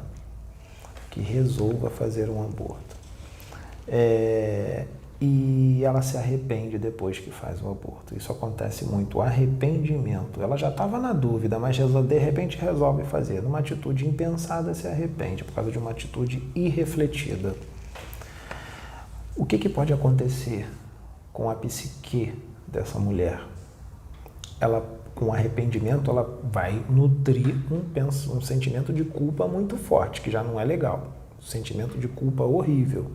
Que resolva fazer um aborto. E ela se arrepende depois que faz o aborto. Isso acontece muito, o arrependimento. Ela já estava na dúvida, mas de repente resolve fazer. Numa atitude impensada, se arrepende, por causa de uma atitude irrefletida. O que pode acontecer com a psique dessa mulher? Ela, com arrependimento, ela vai nutrir um sentimento de culpa muito forte, que já não é legal. Um sentimento de culpa horrível.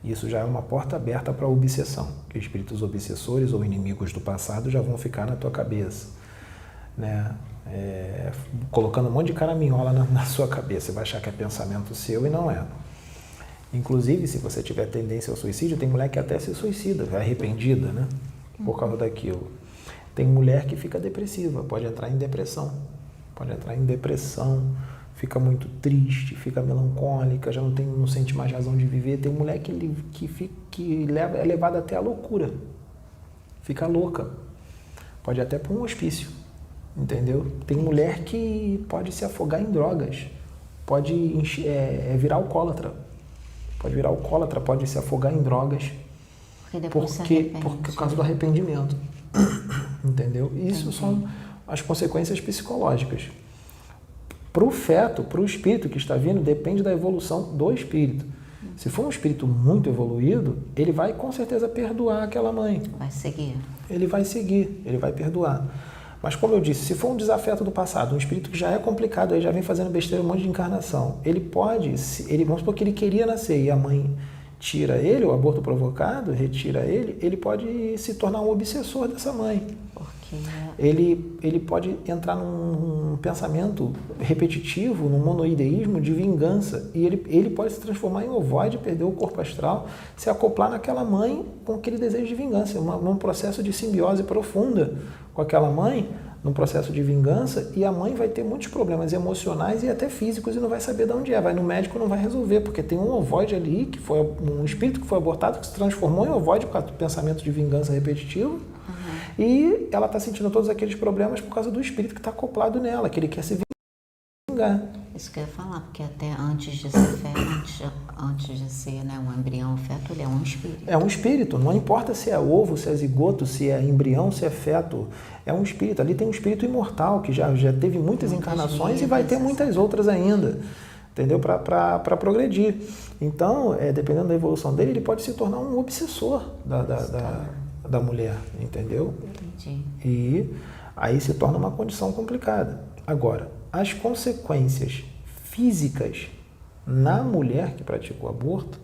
Isso já é uma porta aberta para a obsessão, que espíritos obsessores ou inimigos do passado já vão ficar na tua cabeça, né? Colocando um monte de caraminhola na sua cabeça. Você vai achar que é pensamento seu e não é. Inclusive, se você tiver tendência ao suicídio, tem mulher que até se suicida, é arrependida, né? Por causa daquilo. Tem mulher que fica depressiva, pode entrar em depressão. Fica muito triste, fica melancólica, já não sente mais razão de viver. Tem mulher que é levada até a loucura, fica louca, pode até para um hospício, entendeu? Tem mulher que pode se afogar em drogas, pode virar alcoólatra, pode se afogar em drogas, por causa do arrependimento, entendeu? Isso são as consequências psicológicas. Para o feto, para o espírito que está vindo, depende da evolução do espírito. Se for um espírito muito evoluído, ele vai com certeza perdoar aquela mãe. Vai seguir. Ele vai perdoar. Mas como eu disse, se for um desafeto do passado, um espírito que já é complicado, aí já vem fazendo besteira um monte de encarnação, vamos supor que ele queria nascer e a mãe tira ele, o aborto provocado, retira ele pode se tornar um obsessor dessa mãe. Ele pode entrar num pensamento repetitivo, num monoideísmo de vingança, e ele pode se transformar em ovoide, perder o corpo astral, se acoplar naquela mãe com aquele desejo de vingança, num processo de simbiose profunda com aquela mãe, num processo de vingança, e a mãe vai ter muitos problemas emocionais e até físicos e não vai saber de onde é. Vai no médico, não vai resolver, porque tem um ovoide ali, que foi um espírito que foi abortado, que se transformou em ovoide por causa do pensamento de vingança repetitivo. E ela está sentindo todos aqueles problemas por causa do espírito que está acoplado nela, que ele quer se vingar. Isso que eu ia falar, porque até antes de ser feto, antes de ser, né, um embrião ou feto, ele é um espírito. É um espírito, não importa se é ovo, se é zigoto, se é embrião, se é feto, é um espírito. Ali tem um espírito imortal que já teve muitas encarnações vidas, e vai ter muitas outras ainda, entendeu? Para progredir. Então, dependendo da evolução dele, ele pode se tornar um obsessor da mulher, entendeu? Entendi. E aí se torna uma condição complicada. Agora, as consequências físicas na mulher que pratica o aborto,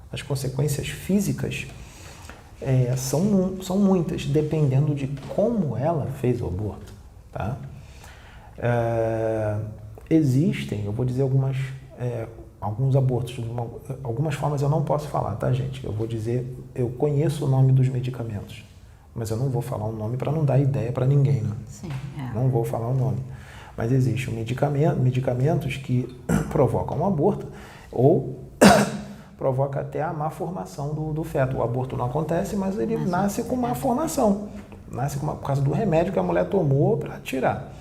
as consequências físicas são muitas, dependendo de como ela fez o aborto, tá? Existem, eu vou dizer alguns abortos, algumas formas eu não posso falar, tá, gente? Eu vou dizer, eu conheço o nome dos medicamentos, mas eu não vou falar o nome para não dar ideia para ninguém, né? Sim, Não vou falar o nome. Mas existem medicamentos que provocam um aborto ou provoca até a má formação do feto. O aborto não acontece, mas ele nasce com má formação. Por causa do remédio que a mulher tomou para tirar.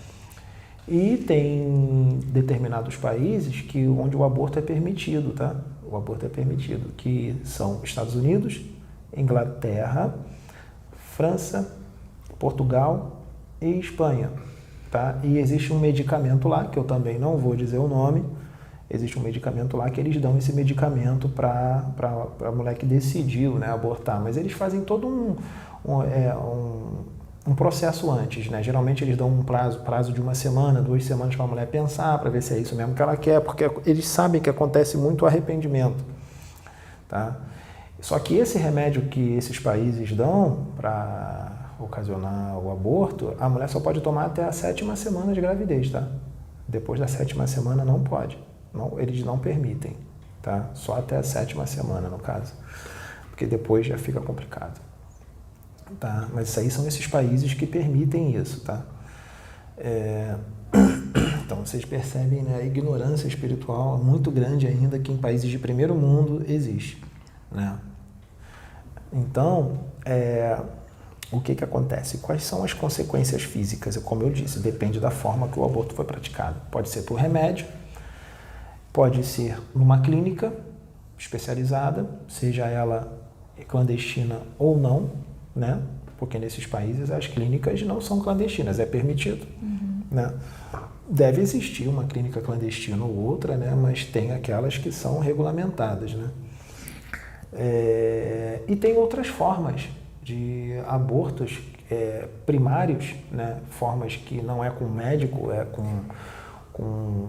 E tem determinados países onde o aborto é permitido, tá? O aborto é permitido, que são Estados Unidos, Inglaterra, França, Portugal e Espanha, tá? E existe um medicamento lá, que eu também não vou dizer o nome, existe um medicamento lá que eles dão esse medicamento para a mulher que decidiu, né, abortar, mas eles fazem todo um processo antes, né? Geralmente eles dão um prazo de 1 semana, 2 semanas para a mulher pensar, para ver se é isso mesmo que ela quer, porque eles sabem que acontece muito arrependimento, tá? Só que esse remédio que esses países dão para ocasionar o aborto, a mulher só pode tomar até a 7ª semana de gravidez, tá? Depois da 7ª semana não pode, eles não permitem, tá? Só até a 7ª semana, no caso, porque depois já fica complicado. Tá? Mas isso aí são esses países que permitem isso, tá? Então vocês percebem, né, a ignorância espiritual muito grande ainda que em países de primeiro mundo existe, né? Então, o que que acontece? Quais são as consequências físicas? Como eu disse, depende da forma que o aborto foi praticado. Pode ser por remédio, pode ser numa clínica especializada, seja ela clandestina ou não, né? Porque nesses países as clínicas não são clandestinas, é permitido, né? Deve existir uma clínica clandestina ou outra, né? Mas tem aquelas que são regulamentadas, né? E tem outras formas de abortos primários, né? Formas que não é com médico, é com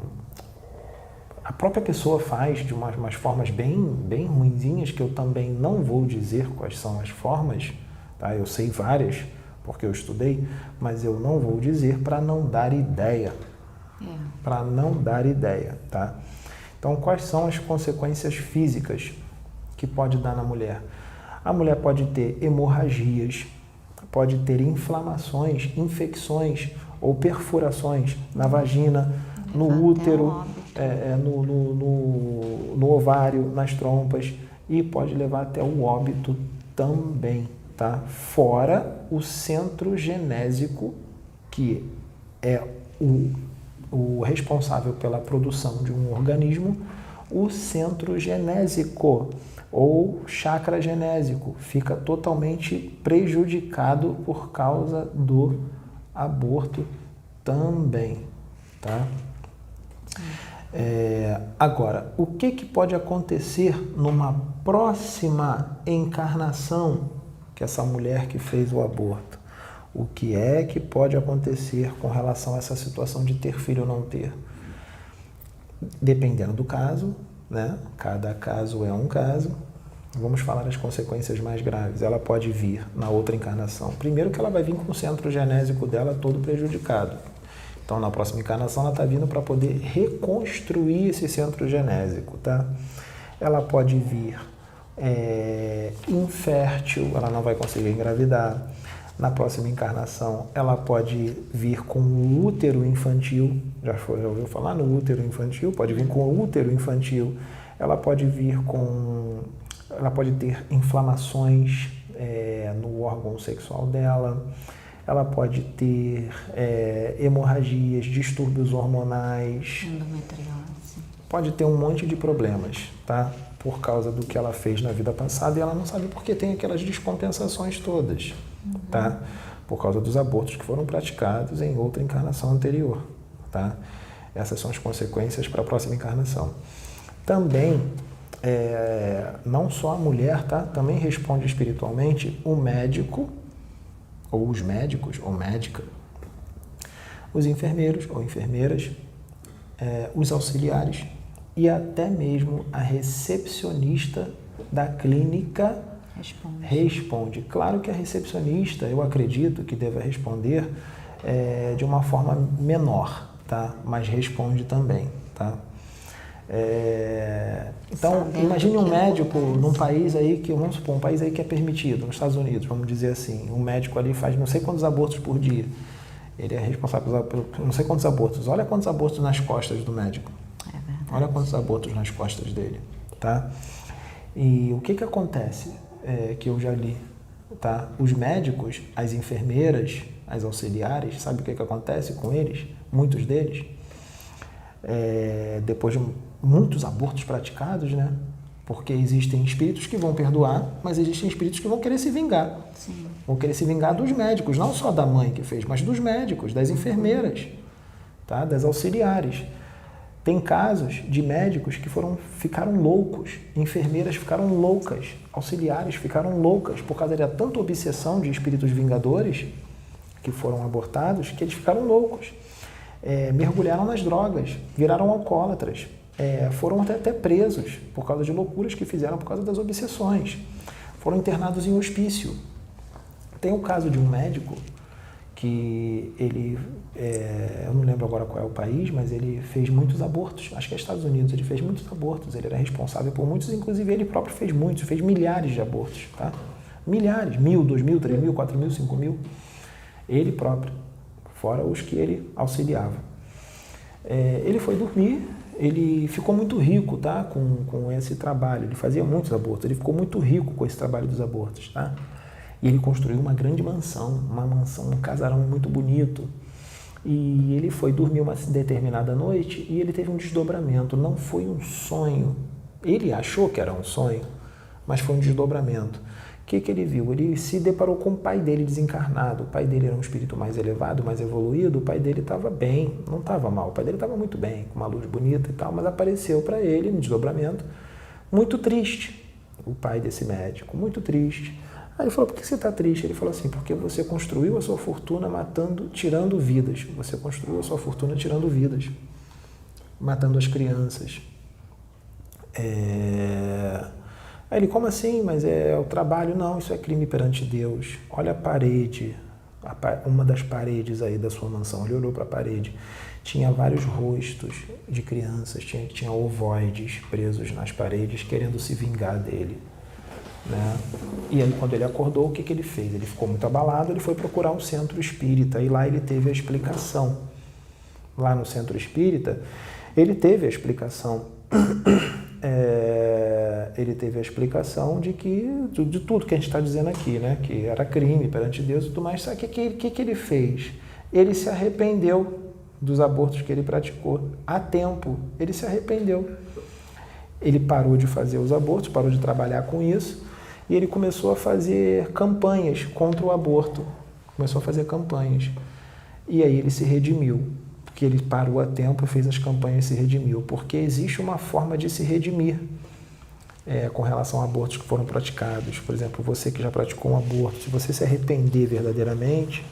a própria pessoa faz de umas formas bem ruinzinhas, que eu também não vou dizer quais são as formas, tá? Eu sei várias, porque eu estudei, mas eu não vou dizer para não dar ideia. Para não dar ideia, tá? Então, quais são as consequências físicas que pode dar na mulher? A mulher pode ter hemorragias, pode ter inflamações, infecções ou perfurações na vagina, no útero, no ovário, nas trompas, e pode levar até o óbito também, tá? Fora o centro genésico, que é o responsável pela produção de um organismo, o centro genésico ou chakra genésico fica totalmente prejudicado por causa do aborto também, tá? Agora, o que pode acontecer numa próxima encarnação que essa mulher que fez o aborto? O que é que pode acontecer com relação a essa situação de ter filho ou não ter? Dependendo do caso, né? Cada caso é um caso. Vamos falar das consequências mais graves. Ela pode vir na outra encarnação. Primeiro que ela vai vir com o centro genésico dela todo prejudicado. Então, na próxima encarnação, ela está vindo para poder reconstruir esse centro genésico, tá? Ela pode vir infértil, ela não vai conseguir engravidar. Na próxima encarnação, ela pode vir com o útero infantil. Já ouviu falar no útero infantil? Pode vir com o útero infantil. Ela pode vir ela pode ter inflamações no órgão sexual dela. Ela pode ter hemorragias, distúrbios hormonais. Endometriose. Pode ter um monte de problemas, tá? Por causa do que ela fez na vida passada, e ela não sabe porque tem aquelas descompensações todas, tá? Por causa dos abortos que foram praticados em outra encarnação anterior, tá? Essas são as consequências para a próxima encarnação. Também, não só a mulher, tá? Também responde espiritualmente o médico, ou os médicos, ou médica, os enfermeiros ou enfermeiras, os auxiliares e até mesmo a recepcionista da clínica responde. Claro que a recepcionista, eu acredito que deva responder de uma forma menor, tá? Mas responde também, tá? Então, imagine um médico num país aí que, vamos supor, um país aí que é permitido, nos Estados Unidos, vamos dizer assim, um médico ali faz não sei quantos abortos por dia. Ele é responsável por não sei quantos abortos. Olha quantos abortos nas costas do médico. Olha quantos abortos nas costas dele, tá? E o que acontece, que eu já li, tá? Os médicos, as enfermeiras, as auxiliares, sabe o que acontece com eles? Muitos deles, depois de muitos abortos praticados, né? Porque existem espíritos que vão perdoar, mas existem espíritos que vão querer se vingar. Sim. Vão querer se vingar dos médicos, não só da mãe que fez, mas dos médicos, das enfermeiras, tá? Das auxiliares. Tem casos de médicos que ficaram loucos, enfermeiras ficaram loucas, auxiliares ficaram loucas por causa de tanta obsessão de espíritos vingadores que foram abortados, que eles ficaram loucos. Mergulharam nas drogas, viraram alcoólatras, foram até presos por causa de loucuras que fizeram por causa das obsessões. Foram internados em hospício. Tem o caso de um médico que ele, eu não lembro agora qual é o país, mas ele fez muitos abortos, acho que é Estados Unidos, ele fez muitos abortos, ele era responsável por muitos, inclusive ele próprio fez muitos, fez milhares de abortos, tá? Milhares, 1.000, 2.000, 3.000, 4.000, 5.000, ele próprio, fora os que ele auxiliava. Ele foi dormir, ele ficou muito rico, tá? Com esse trabalho, ele fazia muitos abortos, ele ficou muito rico com esse trabalho dos abortos, tá? E ele construiu uma grande mansão, um casarão muito bonito. E ele foi dormir uma determinada noite e ele teve um desdobramento. Não foi um sonho. Ele achou que era um sonho, mas foi um desdobramento. O que ele viu? Ele se deparou com o pai dele desencarnado. O pai dele era um espírito mais elevado, mais evoluído. O pai dele estava bem, não estava mal. O pai dele estava muito bem, com uma luz bonita e tal, mas apareceu para ele, no desdobramento, muito triste. O pai desse médico, muito triste. Aí ele falou, por que você está triste? Ele falou assim, porque você construiu a sua fortuna tirando vidas. Você construiu a sua fortuna tirando vidas, matando as crianças. Aí ele, como assim? Mas é o trabalho? Não, isso é crime perante Deus. Olha a parede, uma das paredes aí da sua mansão. Ele olhou para a parede. Tinha vários rostos de crianças, tinha ovoides presos nas paredes, querendo se vingar dele. Né? E aí, quando ele acordou, o que ele fez? Ele ficou muito abalado, ele foi procurar um centro espírita e lá ele teve a explicação. Lá no centro espírita, ele teve a explicação. Ele teve a explicação de tudo que a gente está dizendo aqui, né? Que era crime perante Deus e tudo mais. Sabe o que ele fez? Ele se arrependeu dos abortos que ele praticou a tempo. Ele se arrependeu. Ele parou de fazer os abortos, parou de trabalhar com isso e ele começou a fazer campanhas contra o aborto. Começou a fazer campanhas. E aí ele se redimiu. Porque ele parou a tempo, fez as campanhas e se redimiu. Porque existe uma forma de se redimir com relação a abortos que foram praticados. Por exemplo, você que já praticou um aborto, se você se arrepender verdadeiramente,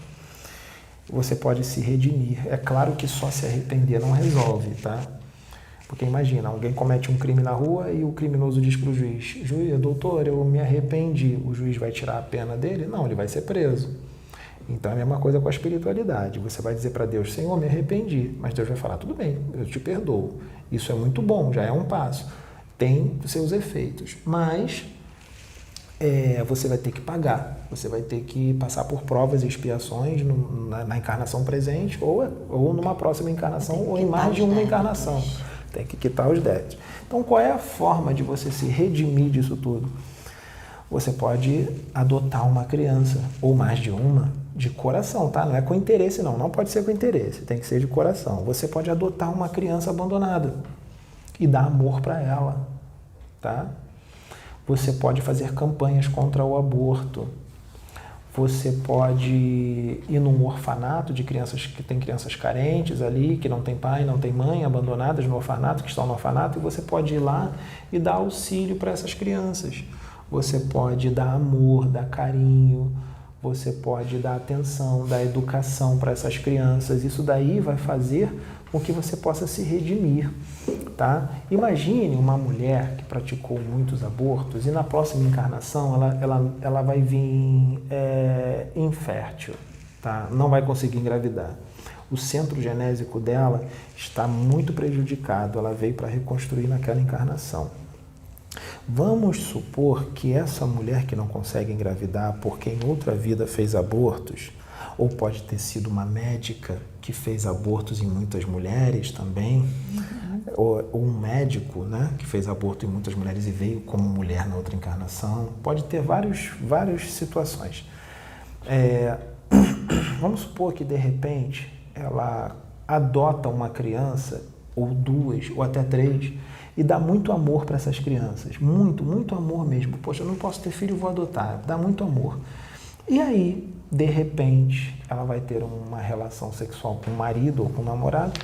você pode se redimir. É claro que só se arrepender não resolve, tá? Porque imagina, alguém comete um crime na rua e o criminoso diz para o juiz, doutor, eu me arrependi. O juiz vai tirar a pena dele? Não, ele vai ser preso. Então é a mesma coisa com a espiritualidade. Você vai dizer para Deus, Senhor, me arrependi. Mas Deus vai falar, tudo bem, eu te perdoo. Isso é muito bom, já é um passo. Tem seus efeitos. Mas você vai ter que pagar. Você vai ter que passar por provas e expiações na encarnação presente ou numa próxima encarnação ou em mais de uma encarnação. Tem que quitar os débitos. Então, qual é a forma de você se redimir disso tudo? Você pode adotar uma criança, ou mais de uma, de coração, tá? Não é com interesse, não. Não pode ser com interesse, tem que ser de coração. Você pode adotar uma criança abandonada e dar amor para ela, tá? Você pode fazer campanhas contra o aborto. Você pode ir num orfanato de crianças que tem crianças carentes ali, que não tem pai, não tem mãe, abandonadas no orfanato, que estão no orfanato, e você pode ir lá e dar auxílio para essas crianças. Você pode dar amor, dar carinho, você pode dar atenção, dar educação para essas crianças. Isso daí vai fazer com que você possa se redimir, tá? Imagine uma mulher que praticou muitos abortos e na próxima encarnação ela vai vir infértil, tá? Não vai conseguir engravidar. O centro genésico dela está muito prejudicado, ela veio para reconstruir naquela encarnação. Vamos supor que essa mulher que não consegue engravidar porque em outra vida fez abortos, ou pode ter sido uma médica que fez abortos em muitas mulheres também, ou um médico, né, que fez aborto em muitas mulheres e veio como mulher na outra encarnação. Pode ter várias situações. Vamos supor que, de repente, ela adota uma criança, ou duas, ou até três, e dá muito amor para essas crianças. Muito, muito amor mesmo. Poxa, eu não posso ter filho, vou adotar. Dá muito amor. E aí, de repente, ela vai ter uma relação sexual com o marido ou com o namorado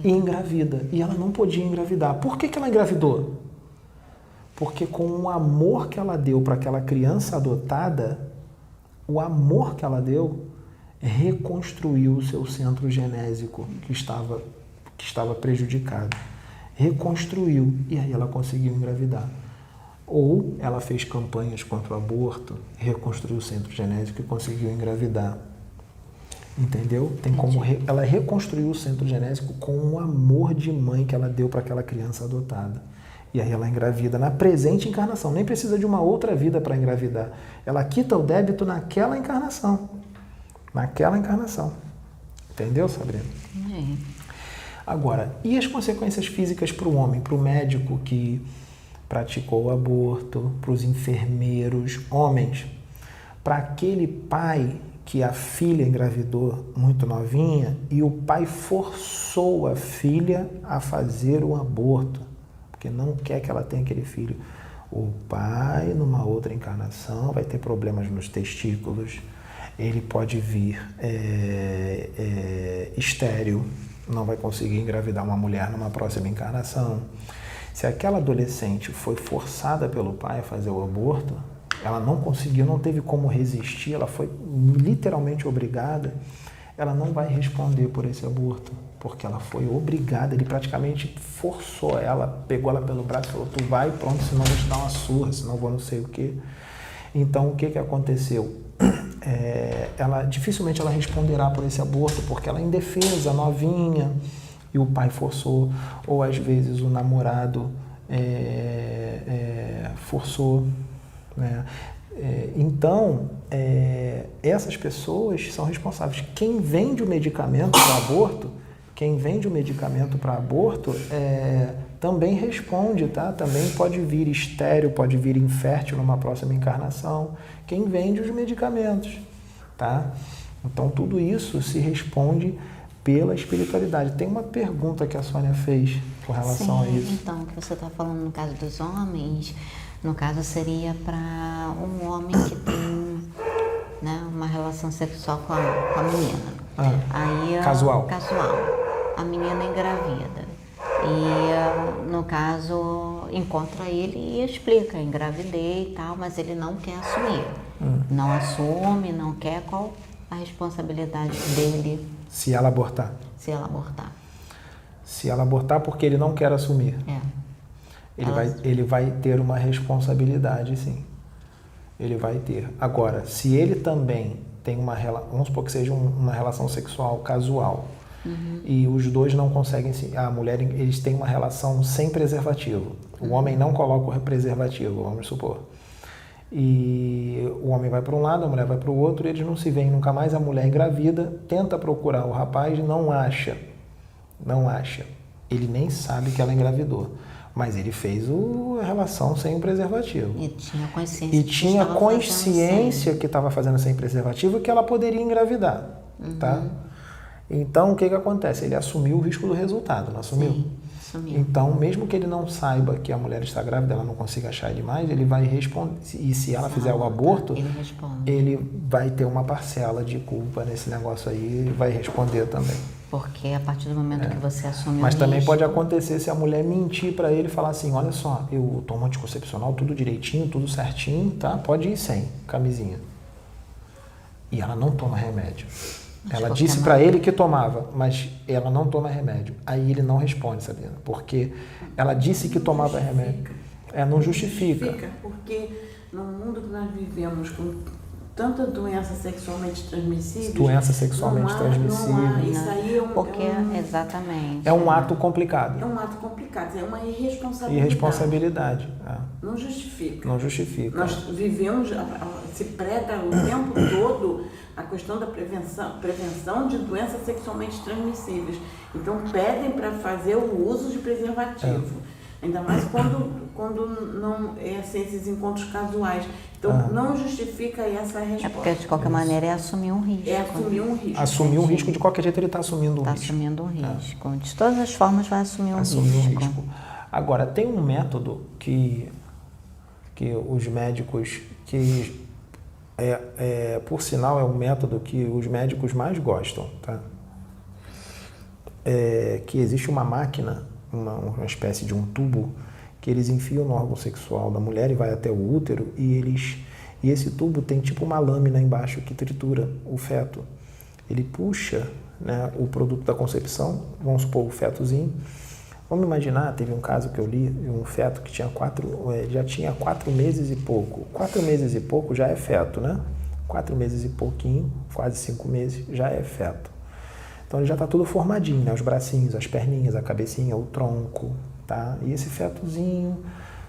e engravida. E ela não podia engravidar. Por que ela engravidou? Porque com o amor que ela deu para aquela criança adotada, o amor que ela deu reconstruiu o seu centro genésico que estava prejudicado. Reconstruiu e aí ela conseguiu engravidar. Ou ela fez campanhas contra o aborto, reconstruiu o centro genésico e conseguiu engravidar. Entendeu? Tem como ela reconstruiu o centro genésico com o amor de mãe que ela deu para aquela criança adotada. E aí ela engravida na presente encarnação. Nem precisa de uma outra vida para engravidar. Ela quita o débito naquela encarnação. Naquela encarnação. Entendeu, Sabrina? Agora, e as consequências físicas para o homem, para o médico que praticou o aborto, para os enfermeiros, homens? para aquele pai que a filha engravidou muito novinha e o pai forçou a filha a fazer o aborto, porque não quer que ela tenha aquele filho. O pai, numa outra encarnação, vai ter problemas nos testículos, ele pode vir estéril, não vai conseguir engravidar uma mulher numa próxima encarnação. Se aquela adolescente foi forçada pelo pai a fazer o aborto, ela não conseguiu, não teve como resistir, ela foi literalmente obrigada, ela não vai responder por esse aborto, porque ela foi obrigada, ele praticamente forçou ela, pegou ela pelo braço e falou, tu vai, pronto, senão vou te dar uma surra, senão vou não sei o quê. Então, o que aconteceu? Dificilmente ela responderá por esse aborto, porque ela é indefesa, novinha, e o pai forçou, ou às vezes o namorado forçou, né? Então, essas pessoas são responsáveis. Quem vende o medicamento para aborto, também responde, tá? Também pode vir estéril, pode vir infértil numa próxima encarnação. Quem vende os medicamentos, tá? Então, tudo isso se responde pela espiritualidade. Tem uma pergunta que a Sônia fez com relação a isso. Então, o que você está falando no caso dos homens, no caso seria para um homem que tem, né, uma relação sexual com a menina. Aí, casual. A menina engravida. E, no caso, encontra ele e explica, engravidei e tal, mas ele não quer assumir. Não assume, não quer. Qual a responsabilidade dele? Se ela abortar. Se ela abortar. Se ela abortar porque ele não quer assumir. Ele vai ter uma responsabilidade, sim. Ele vai ter. Agora, se ele também tem uma relação, vamos supor que seja uma relação sexual casual, e os dois não conseguem, a mulher, eles têm uma relação sem preservativo. O homem não coloca o preservativo, vamos supor. E o homem vai para um lado, a mulher vai para o outro, e eles não se veem nunca mais, a mulher engravida, tenta procurar o rapaz, não acha. Ele nem sabe que ela engravidou, mas ele fez a relação sem o preservativo. E tinha consciência que estava fazendo sem preservativo e que ela poderia engravidar, tá? Então, o que acontece? Ele assumiu o risco do resultado, não assumiu? Sim, assumiu. Então, mesmo que ele não saiba que a mulher está grávida, ela não consiga achar ele mais, ele vai responder. E se ela fizer o aborto, ele vai ter uma parcela de culpa nesse negócio aí e vai responder também. Porque a partir do momento que você assume Mas também pode acontecer se a mulher mentir para ele e falar assim, olha só, eu tomo anticoncepcional, tudo direitinho, tudo certinho, tá? Pode ir sem camisinha. E ela não toma remédio. Ela disse para ele que tomava, mas ela não toma remédio. Aí ele não responde, Sabrina, porque ela disse que tomava remédio. Não justifica. Porque no mundo que nós vivemos com tanta doença sexualmente transmissível. Isso aí exatamente. É um ato complicado. É um ato complicado, é uma irresponsabilidade. Irresponsabilidade. Não justifica. Não justifica. Nós vivemos, se prega o tempo todo a questão da prevenção de doenças sexualmente transmissíveis. Então pedem para fazer o uso de preservativo. Ainda mais quando não é assim, esses encontros casuais. Então, não justifica essa resposta. Porque, de qualquer maneira, é assumir um risco. Assumir um risco, de qualquer jeito ele está assumindo um risco. Está assumindo um risco. De todas as formas, vai assumir um risco. Agora, tem um método que os médicos, por sinal, é um método que os médicos mais gostam, tá? Que existe uma máquina, uma espécie de um tubo que eles enfiam no órgão sexual da mulher e vai até o útero e esse tubo tem tipo uma lâmina embaixo que tritura o feto. Ele puxa, né, o produto da concepção, vamos supor o fetozinho. Vamos imaginar, teve um caso que eu li, um feto que já tinha 4 meses e pouco. 4 meses e pouco já é feto, né? 4 meses e pouquinho, quase 5 meses, já é feto. Então ele já está tudo formadinho, né? Os bracinhos, as perninhas, a cabecinha, o tronco, tá? E esse fetozinho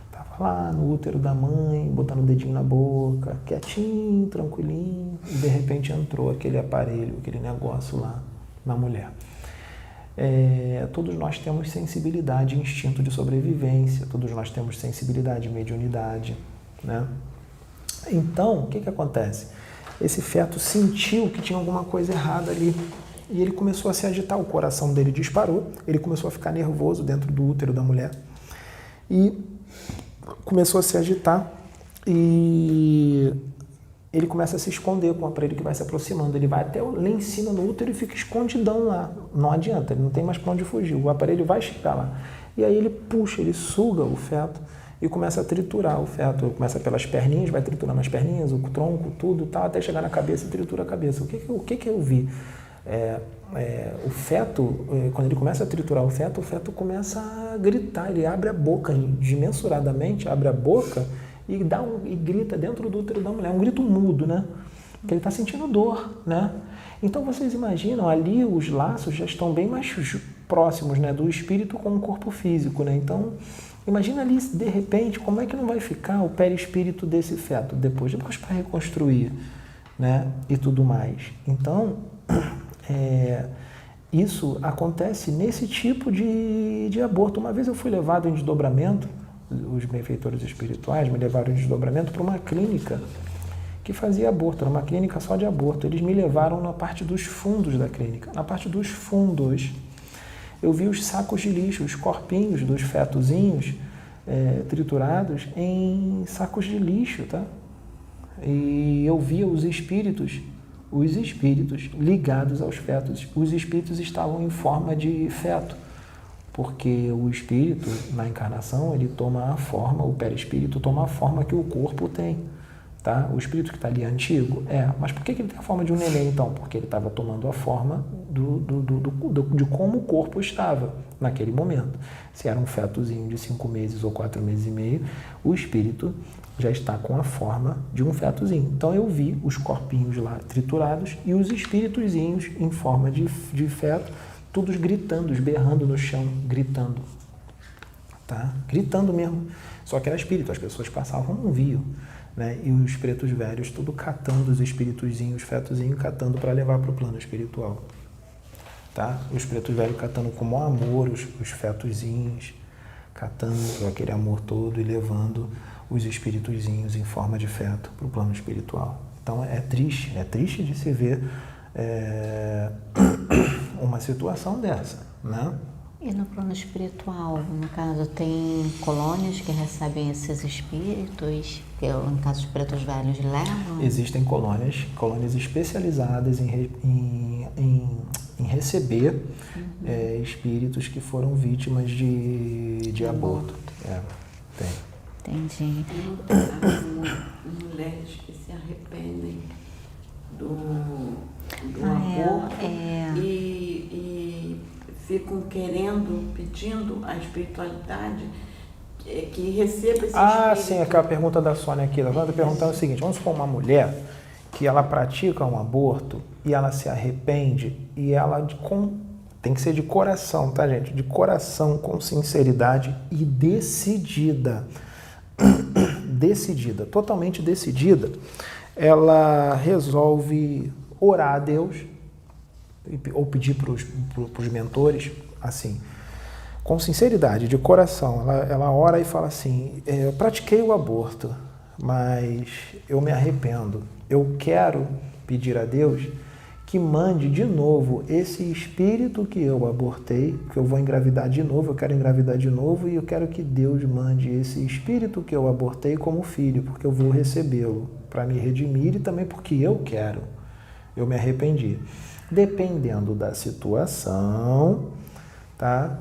estava lá no útero da mãe, botando o dedinho na boca, quietinho, tranquilinho, e de repente entrou aquele aparelho, aquele negócio lá na mulher. Todos nós temos sensibilidade e instinto de sobrevivência, todos nós temos sensibilidade e mediunidade, né? Então, o que acontece? esse feto sentiu que tinha alguma coisa errada ali. E ele começou a se agitar, o coração dele disparou, ele começou a ficar nervoso dentro do útero da mulher. E começou a se agitar e ele começa a se esconder com o aparelho que vai se aproximando. Ele vai até lá em cima no útero e fica escondidão lá. Não adianta, ele não tem mais para onde fugir. O aparelho vai chegar lá. E aí ele puxa, ele suga o feto e começa a triturar o feto. Começa pelas perninhas, vai triturando as perninhas, o tronco, tudo, tal, até chegar na cabeça e tritura a cabeça. O que eu vi? O feto, quando ele começa a triturar o feto começa a gritar, ele abre a boca, desmensuradamente abre a boca e grita dentro do útero da mulher, um grito mudo, né? Porque ele está sentindo dor, né? Então vocês imaginam, ali os laços já estão bem mais próximos, né, do espírito com o corpo físico, né? Então, imagina ali, de repente, como é que não vai ficar o perispírito desse feto depois para reconstruir, né? E tudo mais. Então, isso acontece nesse tipo de aborto. Uma vez eu fui levado em desdobramento, os benfeitores espirituais me levaram em desdobramento para uma clínica que fazia aborto, era uma clínica só de aborto. Eles me levaram na parte dos fundos da clínica. Na parte dos fundos, eu vi os sacos de lixo, os corpinhos dos fetozinhos triturados em sacos de lixo, tá? E eu via os espíritos ligados aos fetos. Os espíritos estavam em forma de feto, porque o espírito, na encarnação, ele toma a forma, o perispírito toma a forma que o corpo tem, tá? O espírito que está ali é antigo? Mas por que ele tem a forma de um neném, então? Porque ele estava tomando a forma de como o corpo estava naquele momento. Se era um fetozinho de 5 meses ou 4 meses e meio, o espírito já está com a forma de um fetozinho. Então eu vi os corpinhos lá triturados e os espíritozinhos em forma de feto, todos gritando, berrando no chão, gritando, tá? Gritando mesmo. Só que era espírito, as pessoas passavam, não viam, né? E os pretos velhos tudo catando os espíritozinhos, os fetozinhos, catando para levar para o plano espiritual, tá? Os pretos velhos catando com o maior amor os fetozinhos, catando aquele amor todo e levando os espíritozinhos em forma de feto para o plano espiritual. Então é triste de se ver uma situação dessa, né? E no plano espiritual, no caso, tem colônias que recebem esses espíritos, que no caso os pretos velhos levam? Existem colônias especializadas em receber espíritos que foram vítimas de aborto. Tem. Entendi. Mulheres que se arrependem do aborto e ficam pedindo a espiritualidade que receba esse espírito. Sim, aquela pergunta da Sônia aqui. Ela está perguntando o seguinte: vamos supor uma mulher que ela pratica um aborto e ela se arrepende e ela tem que ser de coração, tá, gente? De coração, com sinceridade e decidida. Totalmente decidida, ela resolve orar a Deus ou pedir para os mentores, assim, com sinceridade, de coração. Ela ora e fala assim: eu pratiquei o aborto, mas eu me arrependo. Eu quero pedir a Deus que mande de novo esse espírito que eu abortei, que eu vou engravidar de novo, eu quero engravidar de novo e eu quero que Deus mande esse espírito que eu abortei como filho, porque eu vou recebê-lo para me redimir e também porque eu quero. Eu me arrependi. Dependendo da situação, tá?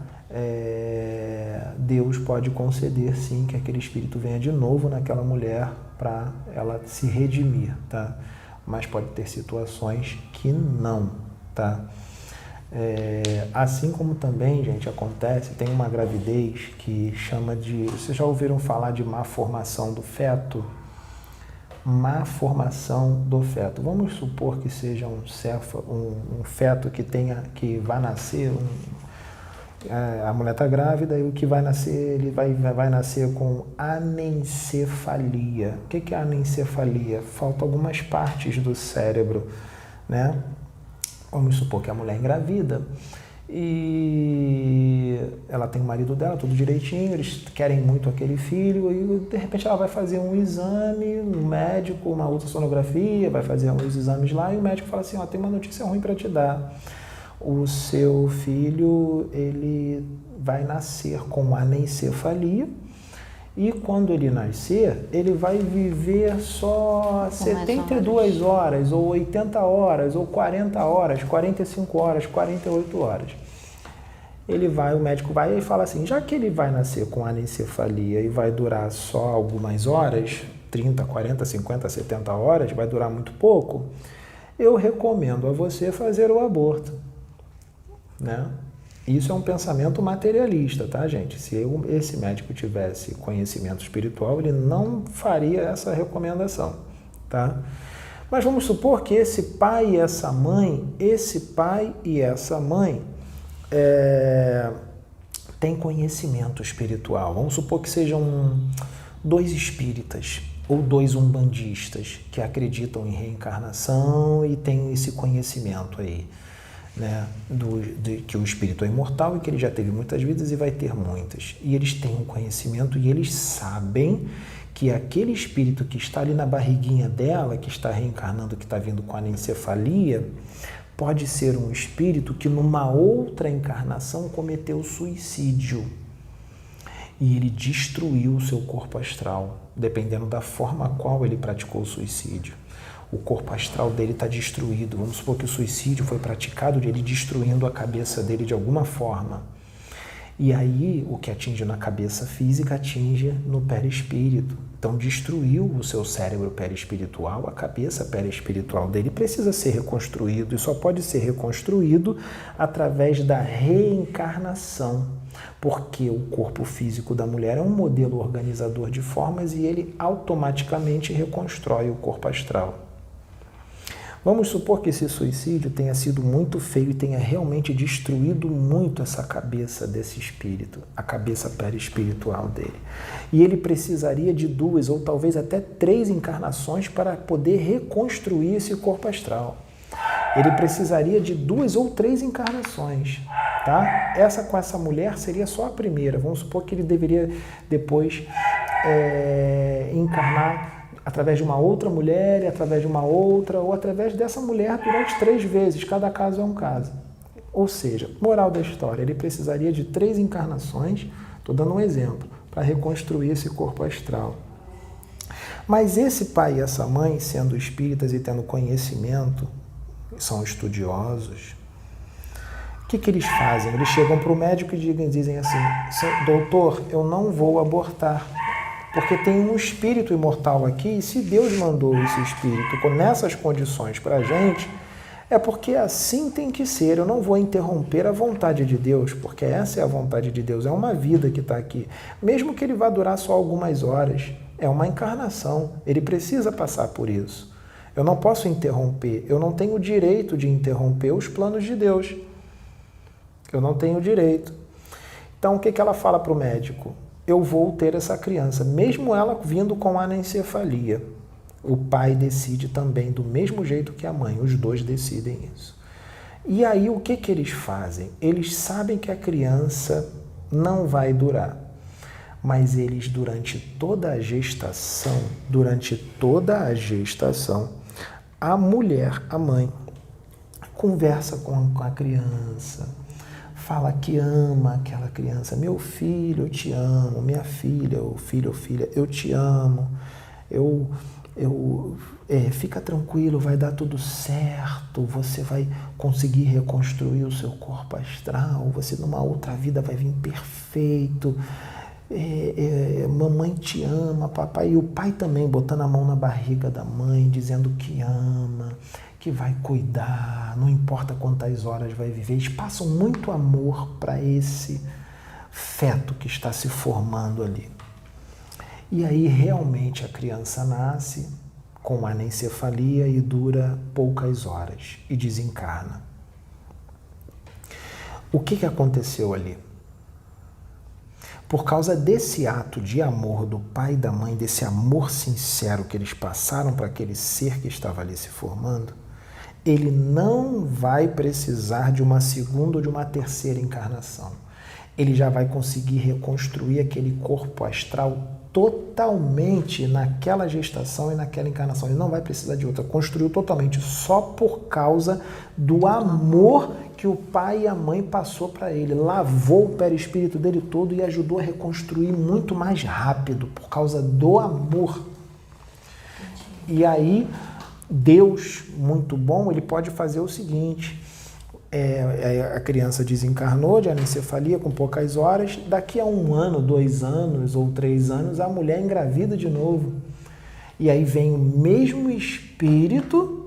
Deus pode conceder sim que aquele espírito venha de novo naquela mulher para ela se redimir, tá? Mas pode ter situações que não, tá? Assim como também, gente, acontece, tem uma gravidez que chama de... Vocês já ouviram falar de má formação do feto? Má formação do feto. Vamos supor que seja um feto que vai nascer, a mulher está grávida e o que vai nascer, ele vai nascer com anencefalia. O que é anencefalia? Faltam algumas partes do cérebro, né? Vamos supor que a mulher engravida e ela tem o marido dela, tudo direitinho, eles querem muito aquele filho e de repente ela vai fazer um exame no médico, uma ultrassonografia, vai fazer uns exames lá e o médico fala assim, ó, tem uma notícia ruim para te dar. O seu filho, ele vai nascer com anencefalia e quando ele nascer, ele vai viver só 72 horas, ou 80 horas, ou 40 horas, 45 horas, 48 horas. O médico vai e fala assim, já que ele vai nascer com anencefalia e vai durar só algumas horas, 30, 40, 50, 70 horas, vai durar muito pouco, eu recomendo a você fazer o aborto, né? Isso é um pensamento materialista, tá, gente? Se esse médico tivesse conhecimento espiritual, ele não faria essa recomendação, tá? Mas vamos supor que esse pai e essa mãe têm conhecimento espiritual. Vamos supor que sejam 2 espíritas ou 2 umbandistas que acreditam em reencarnação e têm esse conhecimento aí, né, que o espírito é imortal e que ele já teve muitas vidas e vai ter muitas. E eles têm um conhecimento e eles sabem que aquele espírito que está ali na barriguinha dela, que está reencarnando, que está vindo com anencefalia, pode ser um espírito que numa outra encarnação cometeu suicídio. E ele destruiu o seu corpo astral, dependendo da forma a qual ele praticou o suicídio. O corpo astral dele está destruído. Vamos supor que o suicídio foi praticado de ele destruindo a cabeça dele de alguma forma. E aí, o que atinge na cabeça física atinge no perispírito. Então, destruiu o seu cérebro perispiritual, a cabeça perispiritual dele precisa ser reconstruído e só pode ser reconstruído através da reencarnação, porque o corpo físico da mulher é um modelo organizador de formas e ele automaticamente reconstrói o corpo astral. Vamos supor que esse suicídio tenha sido muito feio e tenha realmente destruído muito essa cabeça desse espírito, a cabeça perispiritual dele. E ele precisaria de 2 ou talvez até 3 encarnações para poder reconstruir esse corpo astral. Ele precisaria de 2 ou 3 encarnações, tá? Com essa mulher seria só a primeira. Vamos supor que ele deveria depois encarnar através de uma outra mulher, através de uma outra, ou através dessa mulher durante 3 vezes, cada caso é um caso. Ou seja, moral da história, ele precisaria de 3 encarnações, estou dando um exemplo, para reconstruir esse corpo astral. Mas esse pai e essa mãe, sendo espíritas e tendo conhecimento, são estudiosos, o que eles fazem? Eles chegam para o médico e dizem assim, doutor, eu não vou abortar, porque tem um espírito imortal aqui, e se Deus mandou esse espírito nessas condições para a gente, é porque assim tem que ser. Eu não vou interromper a vontade de Deus, porque essa é a vontade de Deus, é uma vida que está aqui. Mesmo que ele vá durar só algumas horas, é uma encarnação, ele precisa passar por isso. Eu não posso interromper, eu não tenho o direito de interromper os planos de Deus. Eu não tenho direito. Então, o que ela fala para o médico? Eu vou ter essa criança, mesmo ela vindo com anencefalia. O pai decide também do mesmo jeito que a mãe, os 2 decidem isso. E aí o que eles fazem? Eles sabem que a criança não vai durar, mas eles durante toda a gestação, a mulher, a mãe, conversa com a criança, fala que ama aquela criança. Meu filho, eu te amo. Minha filha, ou filho ou filha, eu te amo. Fica tranquilo, vai dar tudo certo. Você vai conseguir reconstruir o seu corpo astral. Você numa outra vida vai vir perfeito. Mamãe te ama, papai. E o pai também botando a mão na barriga da mãe, dizendo que ama, que vai cuidar, não importa quantas horas vai viver. Eles passam muito amor para esse feto que está se formando ali. E aí realmente a criança nasce com anencefalia e dura poucas horas e desencarna. O que aconteceu ali? Por causa desse ato de amor do pai e da mãe, desse amor sincero que eles passaram para aquele ser que estava ali se formando, ele não vai precisar de uma segunda ou de uma terceira encarnação. Ele já vai conseguir reconstruir aquele corpo astral totalmente naquela gestação e naquela encarnação. Ele não vai precisar de outra. Construiu totalmente só por causa do amor que o pai e a mãe passou para ele. Lavou o perispírito dele todo e ajudou a reconstruir muito mais rápido por causa do amor. E aí, Deus, muito bom, ele pode fazer o seguinte: a criança desencarnou de anencefalia com poucas horas, daqui a 1 ano, 2 anos ou 3 anos, a mulher engravida de novo. E aí vem o mesmo espírito,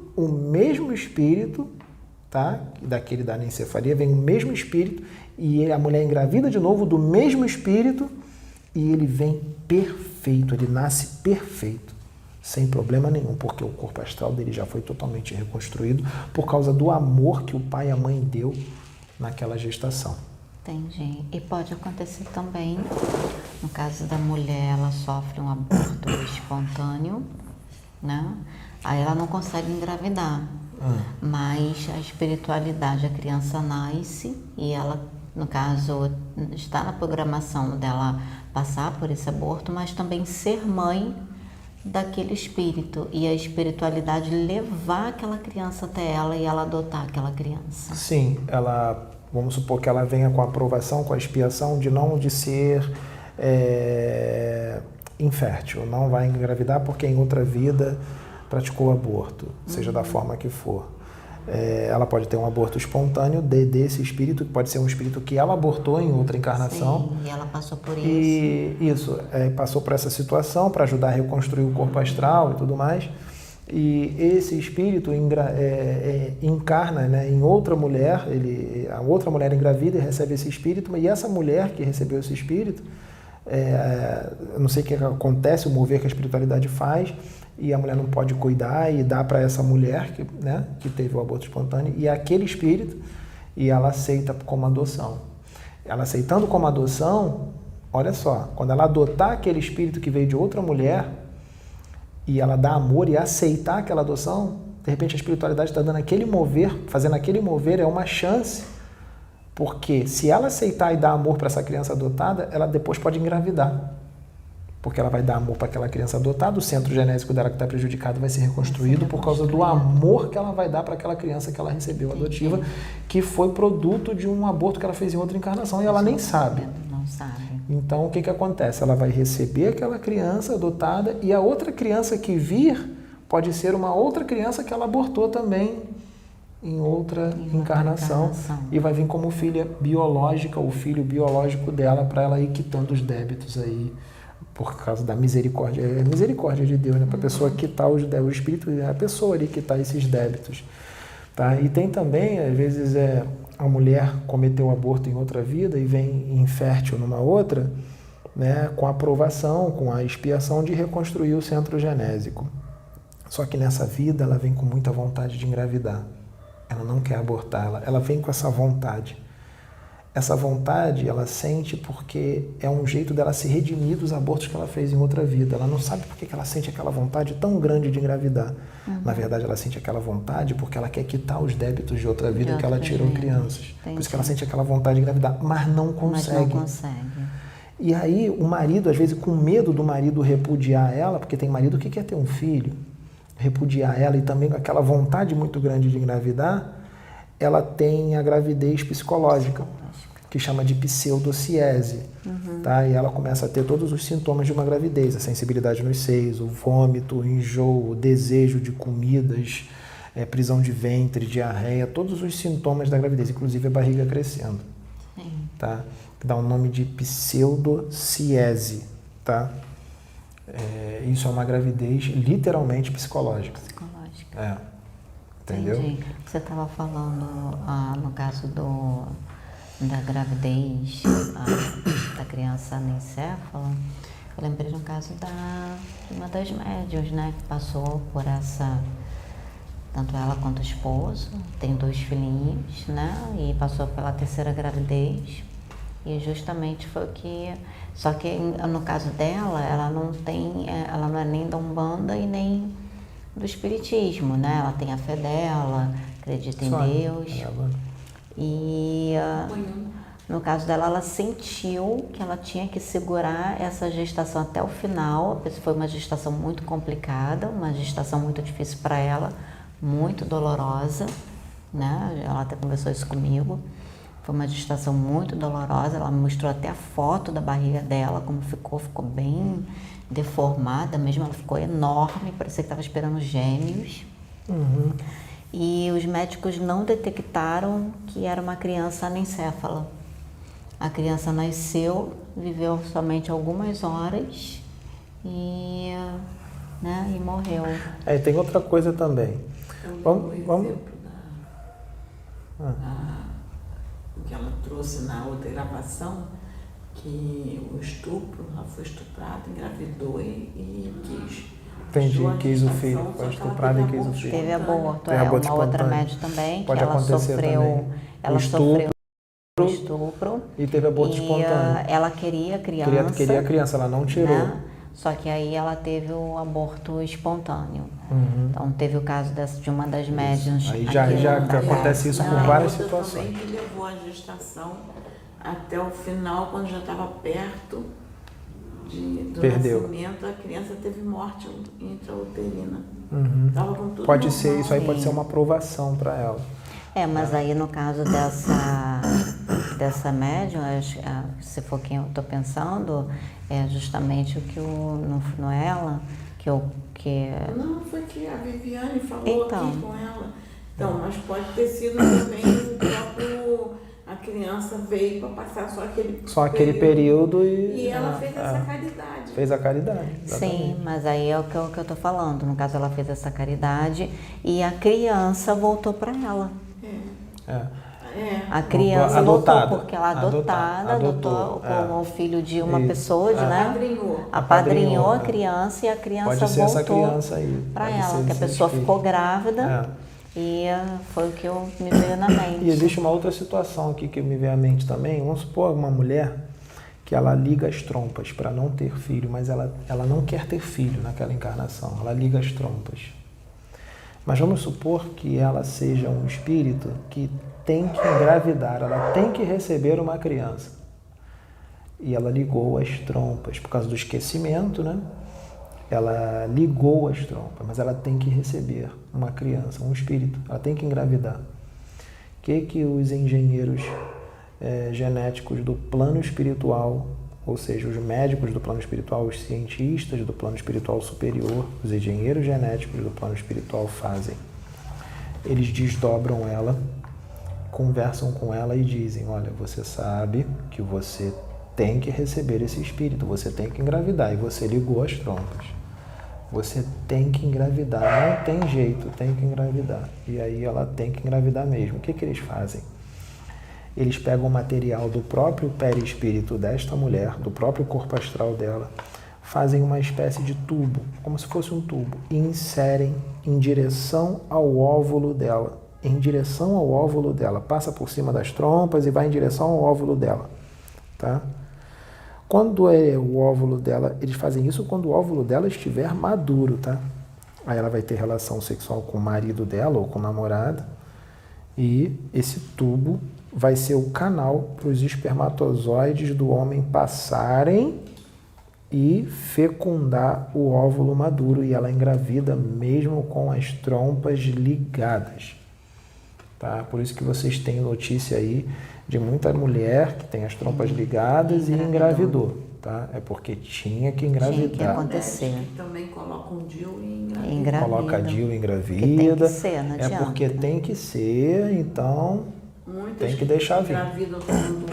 tá? Daquele da anencefalia, vem o mesmo espírito, e a mulher engravida de novo do mesmo espírito, e ele vem perfeito, ele nasce perfeito, sem problema nenhum, porque o corpo astral dele já foi totalmente reconstruído por causa do amor que o pai e a mãe deu naquela gestação. Entendi. E pode acontecer também, no caso da mulher, ela sofre um aborto espontâneo, né? Aí ela não consegue engravidar, mas a espiritualidade, a criança nasce e ela, no caso, está na programação dela passar por esse aborto, mas também ser mãe daquele espírito, e a espiritualidade levar aquela criança até ela e ela adotar aquela criança. Sim, ela, vamos supor que ela venha com a aprovação, com a expiação de ser infértil, não vai engravidar porque em outra vida praticou aborto, seja da forma que for. Ela pode ter um aborto espontâneo desse espírito, que pode ser um espírito que ela abortou em outra encarnação. Sim, e ela passou por isso. E isso, passou por essa situação para ajudar a reconstruir o corpo astral e tudo mais. E esse espírito encarna, né, em outra mulher, a outra mulher engravida e recebe esse espírito, e essa mulher que recebeu esse espírito, eu não sei o que acontece, o mover que a espiritualidade faz, e a mulher não pode cuidar e dá para essa mulher que teve o aborto espontâneo, e aquele espírito, e ela aceita como adoção. Ela aceitando como adoção, olha só, quando ela adotar aquele espírito que veio de outra mulher, e ela dá amor e aceitar aquela adoção, de repente a espiritualidade está dando aquele mover, fazendo aquele mover, é uma chance, porque se ela aceitar e dar amor para essa criança adotada, ela depois pode engravidar. Porque ela vai dar amor para aquela criança adotada, o centro genésico dela que está prejudicado vai ser reconstruído por causa do amor que ela vai dar para aquela criança que ela recebeu adotiva, que foi produto de um aborto que ela fez em outra encarnação e ela nem sabe. Não sabe. Então, o que acontece? Ela vai receber aquela criança adotada e a outra criança que vir pode ser uma outra criança que ela abortou também em outra encarnação e vai vir como filha biológica ou filho biológico dela para ela ir quitando os débitos aí. Por causa da misericórdia, é a misericórdia de Deus, né? Para a pessoa quitar os débitos, o Espírito é a pessoa ali quitar esses débitos. Tá? E tem também, às vezes, a mulher cometeu aborto em outra vida e vem infértil numa outra, né? Com a aprovação, com a expiação de reconstruir o centro genésico. Só que nessa vida ela vem com muita vontade de engravidar. Ela não quer abortar, ela vem com essa vontade. Essa vontade ela sente porque é um jeito dela se redimir dos abortos que ela fez em outra vida. Ela não sabe por que ela sente aquela vontade tão grande de engravidar. Na verdade, ela sente aquela vontade porque ela quer quitar os débitos de outra vida que ela tirou crianças. Por isso que ela sente aquela vontade de engravidar, mas não consegue. Mas não consegue. E aí o marido, às vezes, com medo do marido repudiar ela, porque tem marido que quer ter um filho, repudiar ela e também com aquela vontade muito grande de engravidar, ela tem a gravidez psicológica, que chama de pseudociese, tá? E ela começa a ter todos os sintomas de uma gravidez, a sensibilidade nos seios, o vômito, o enjoo, o desejo de comidas, prisão de ventre, diarreia, todos os sintomas da gravidez, inclusive a barriga crescendo. Sim. Tá? Dá o nome de pseudociese, tá? Isso é uma gravidez literalmente psicológica. Psicológica. Entendeu? Entendi. Você estava falando, no caso da gravidez da criança anencéfala, eu lembrei no caso de uma das médiuns, né, que passou por essa, tanto ela quanto o esposo, tem 2 filhinhos, né, e passou pela 3ª gravidez, e justamente foi o que, só que no caso dela, ela não é nem da Umbanda e nem do espiritismo, né? Ela tem a fé dela, acredita em Deus. E no caso dela, ela sentiu que ela tinha que segurar essa gestação até o final. Foi uma gestação muito complicada, uma gestação muito difícil para ela, muito dolorosa, né? Ela até conversou isso comigo. Foi uma gestação muito dolorosa. Ela me mostrou até a foto da barriga dela, como ficou bem deformada mesmo. Ela ficou enorme, parecia que estava esperando gêmeos. E os médicos não detectaram que era uma criança anencéfala. A criança nasceu, viveu somente algumas horas e morreu. E tem outra coisa também. Vamos. Exemplo que ela trouxe na outra gravação, que o estupro, ela foi estuprada, engravidou e quis. Entendi, quis o filho, foi estuprada e quis o filho. Teve aborto, aborto uma outra espontâneo. médica também, Pode que ela acontecer sofreu, também. ela sofreu estupro. E teve aborto espontâneo. Ela queria a criança. Queria a criança, ela não tirou. Né? Só que aí ela teve o aborto espontâneo. Então teve o caso de uma das médiuns. Aí já acontece isso com várias situações. Também que levou a gestação até o final, quando já estava perto do nascimento, a criança teve morte intrauterina. Tava com tudo Pode normal. ser, isso aí pode ser uma aprovação para ela. Mas aí no caso dessa médium, se for quem eu estou pensando, é justamente o que não é ela, Não, foi que a Viviane falou então, aqui com ela. Então, mas pode ter sido também o próprio... A criança veio para passar só aquele período e ela fez essa caridade. Fez a caridade. Exatamente. Sim, mas aí é o que eu estou falando. No caso, ela fez essa caridade e a criança voltou para ela. A criança adotada, voltou porque ela adotou como filho de uma pessoa, né? Apadrinhou A criança e a criança pode ser voltou essa criança aí. para ela, que a pessoa ficou grávida e foi o que me veio na mente. E existe uma outra situação aqui que me veio à mente também. Vamos supor uma mulher que ela liga as trompas para não ter filho, mas ela não quer ter filho naquela encarnação, ela liga as trompas. Mas vamos supor que ela seja um espírito que tem que engravidar, ela tem que receber uma criança. E ela ligou as trompas por causa do esquecimento, né? Ela ligou as trompas, mas ela tem que receber uma criança, um espírito, ela tem que engravidar. O que os engenheiros genéticos do plano espiritual, ou seja, os médicos do plano espiritual, os cientistas do plano espiritual superior, os engenheiros genéticos do plano espiritual fazem? Eles desdobram ela, conversam com ela e dizem: olha, você sabe que você tem que receber esse espírito, você tem que engravidar, e você ligou as trompas. Você tem que engravidar, não tem jeito, tem que engravidar. E aí ela tem que engravidar mesmo. O que eles fazem? Eles pegam o material do próprio perispírito desta mulher, do próprio corpo astral dela, fazem uma espécie de tubo, como se fosse um tubo, e inserem em direção ao óvulo dela. Em direção ao óvulo dela. Passa por cima das trompas e vai em direção ao óvulo dela. Tá? Quando é o óvulo dela, eles fazem isso quando o óvulo dela estiver maduro, tá? Aí ela vai ter relação sexual com o marido dela ou com o namorado, e esse tubo vai ser o canal para os espermatozoides do homem passarem e fecundar o óvulo maduro, e ela engravida mesmo com as trompas ligadas. Tá? Por isso que vocês têm notícia aí de muita mulher que tem as trompas ligadas e engravidou. Tá? É porque tinha que engravidar. Tinha que acontecer. Também coloca um DIU e engravida. Coloca DIU e engravida. Tem que ser, não adianta. É porque tem que ser, então muitas tem que deixar vir. Engravidam tomando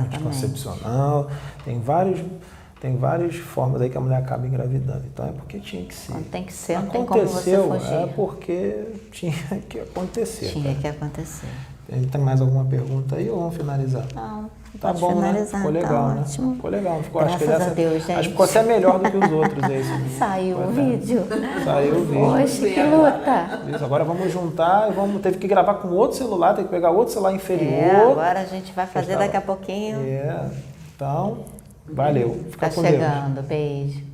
anticoncepcional. Tem várias formas aí que a mulher acaba engravidando. Então é porque tinha que ser. Quando tem que ser, não tem como você fugir. É porque tinha que acontecer. Tinha que acontecer. Tem mais alguma pergunta aí ou vamos finalizar? Não, tá bom, finalizar, né? Ficou legal, tá né? ótimo. Ficou legal. Graças a Deus, gente. Acho que ficou até melhor do que os outros. Esse. Saiu o vídeo. Saiu o vídeo. Poxa, que luta. Isso, agora vamos juntar e teve que gravar com outro celular, tem que pegar outro celular inferior. Agora a gente vai fazer daqui a pouquinho. Então, valeu. Fica Tá com chegando. Deus. Beijo.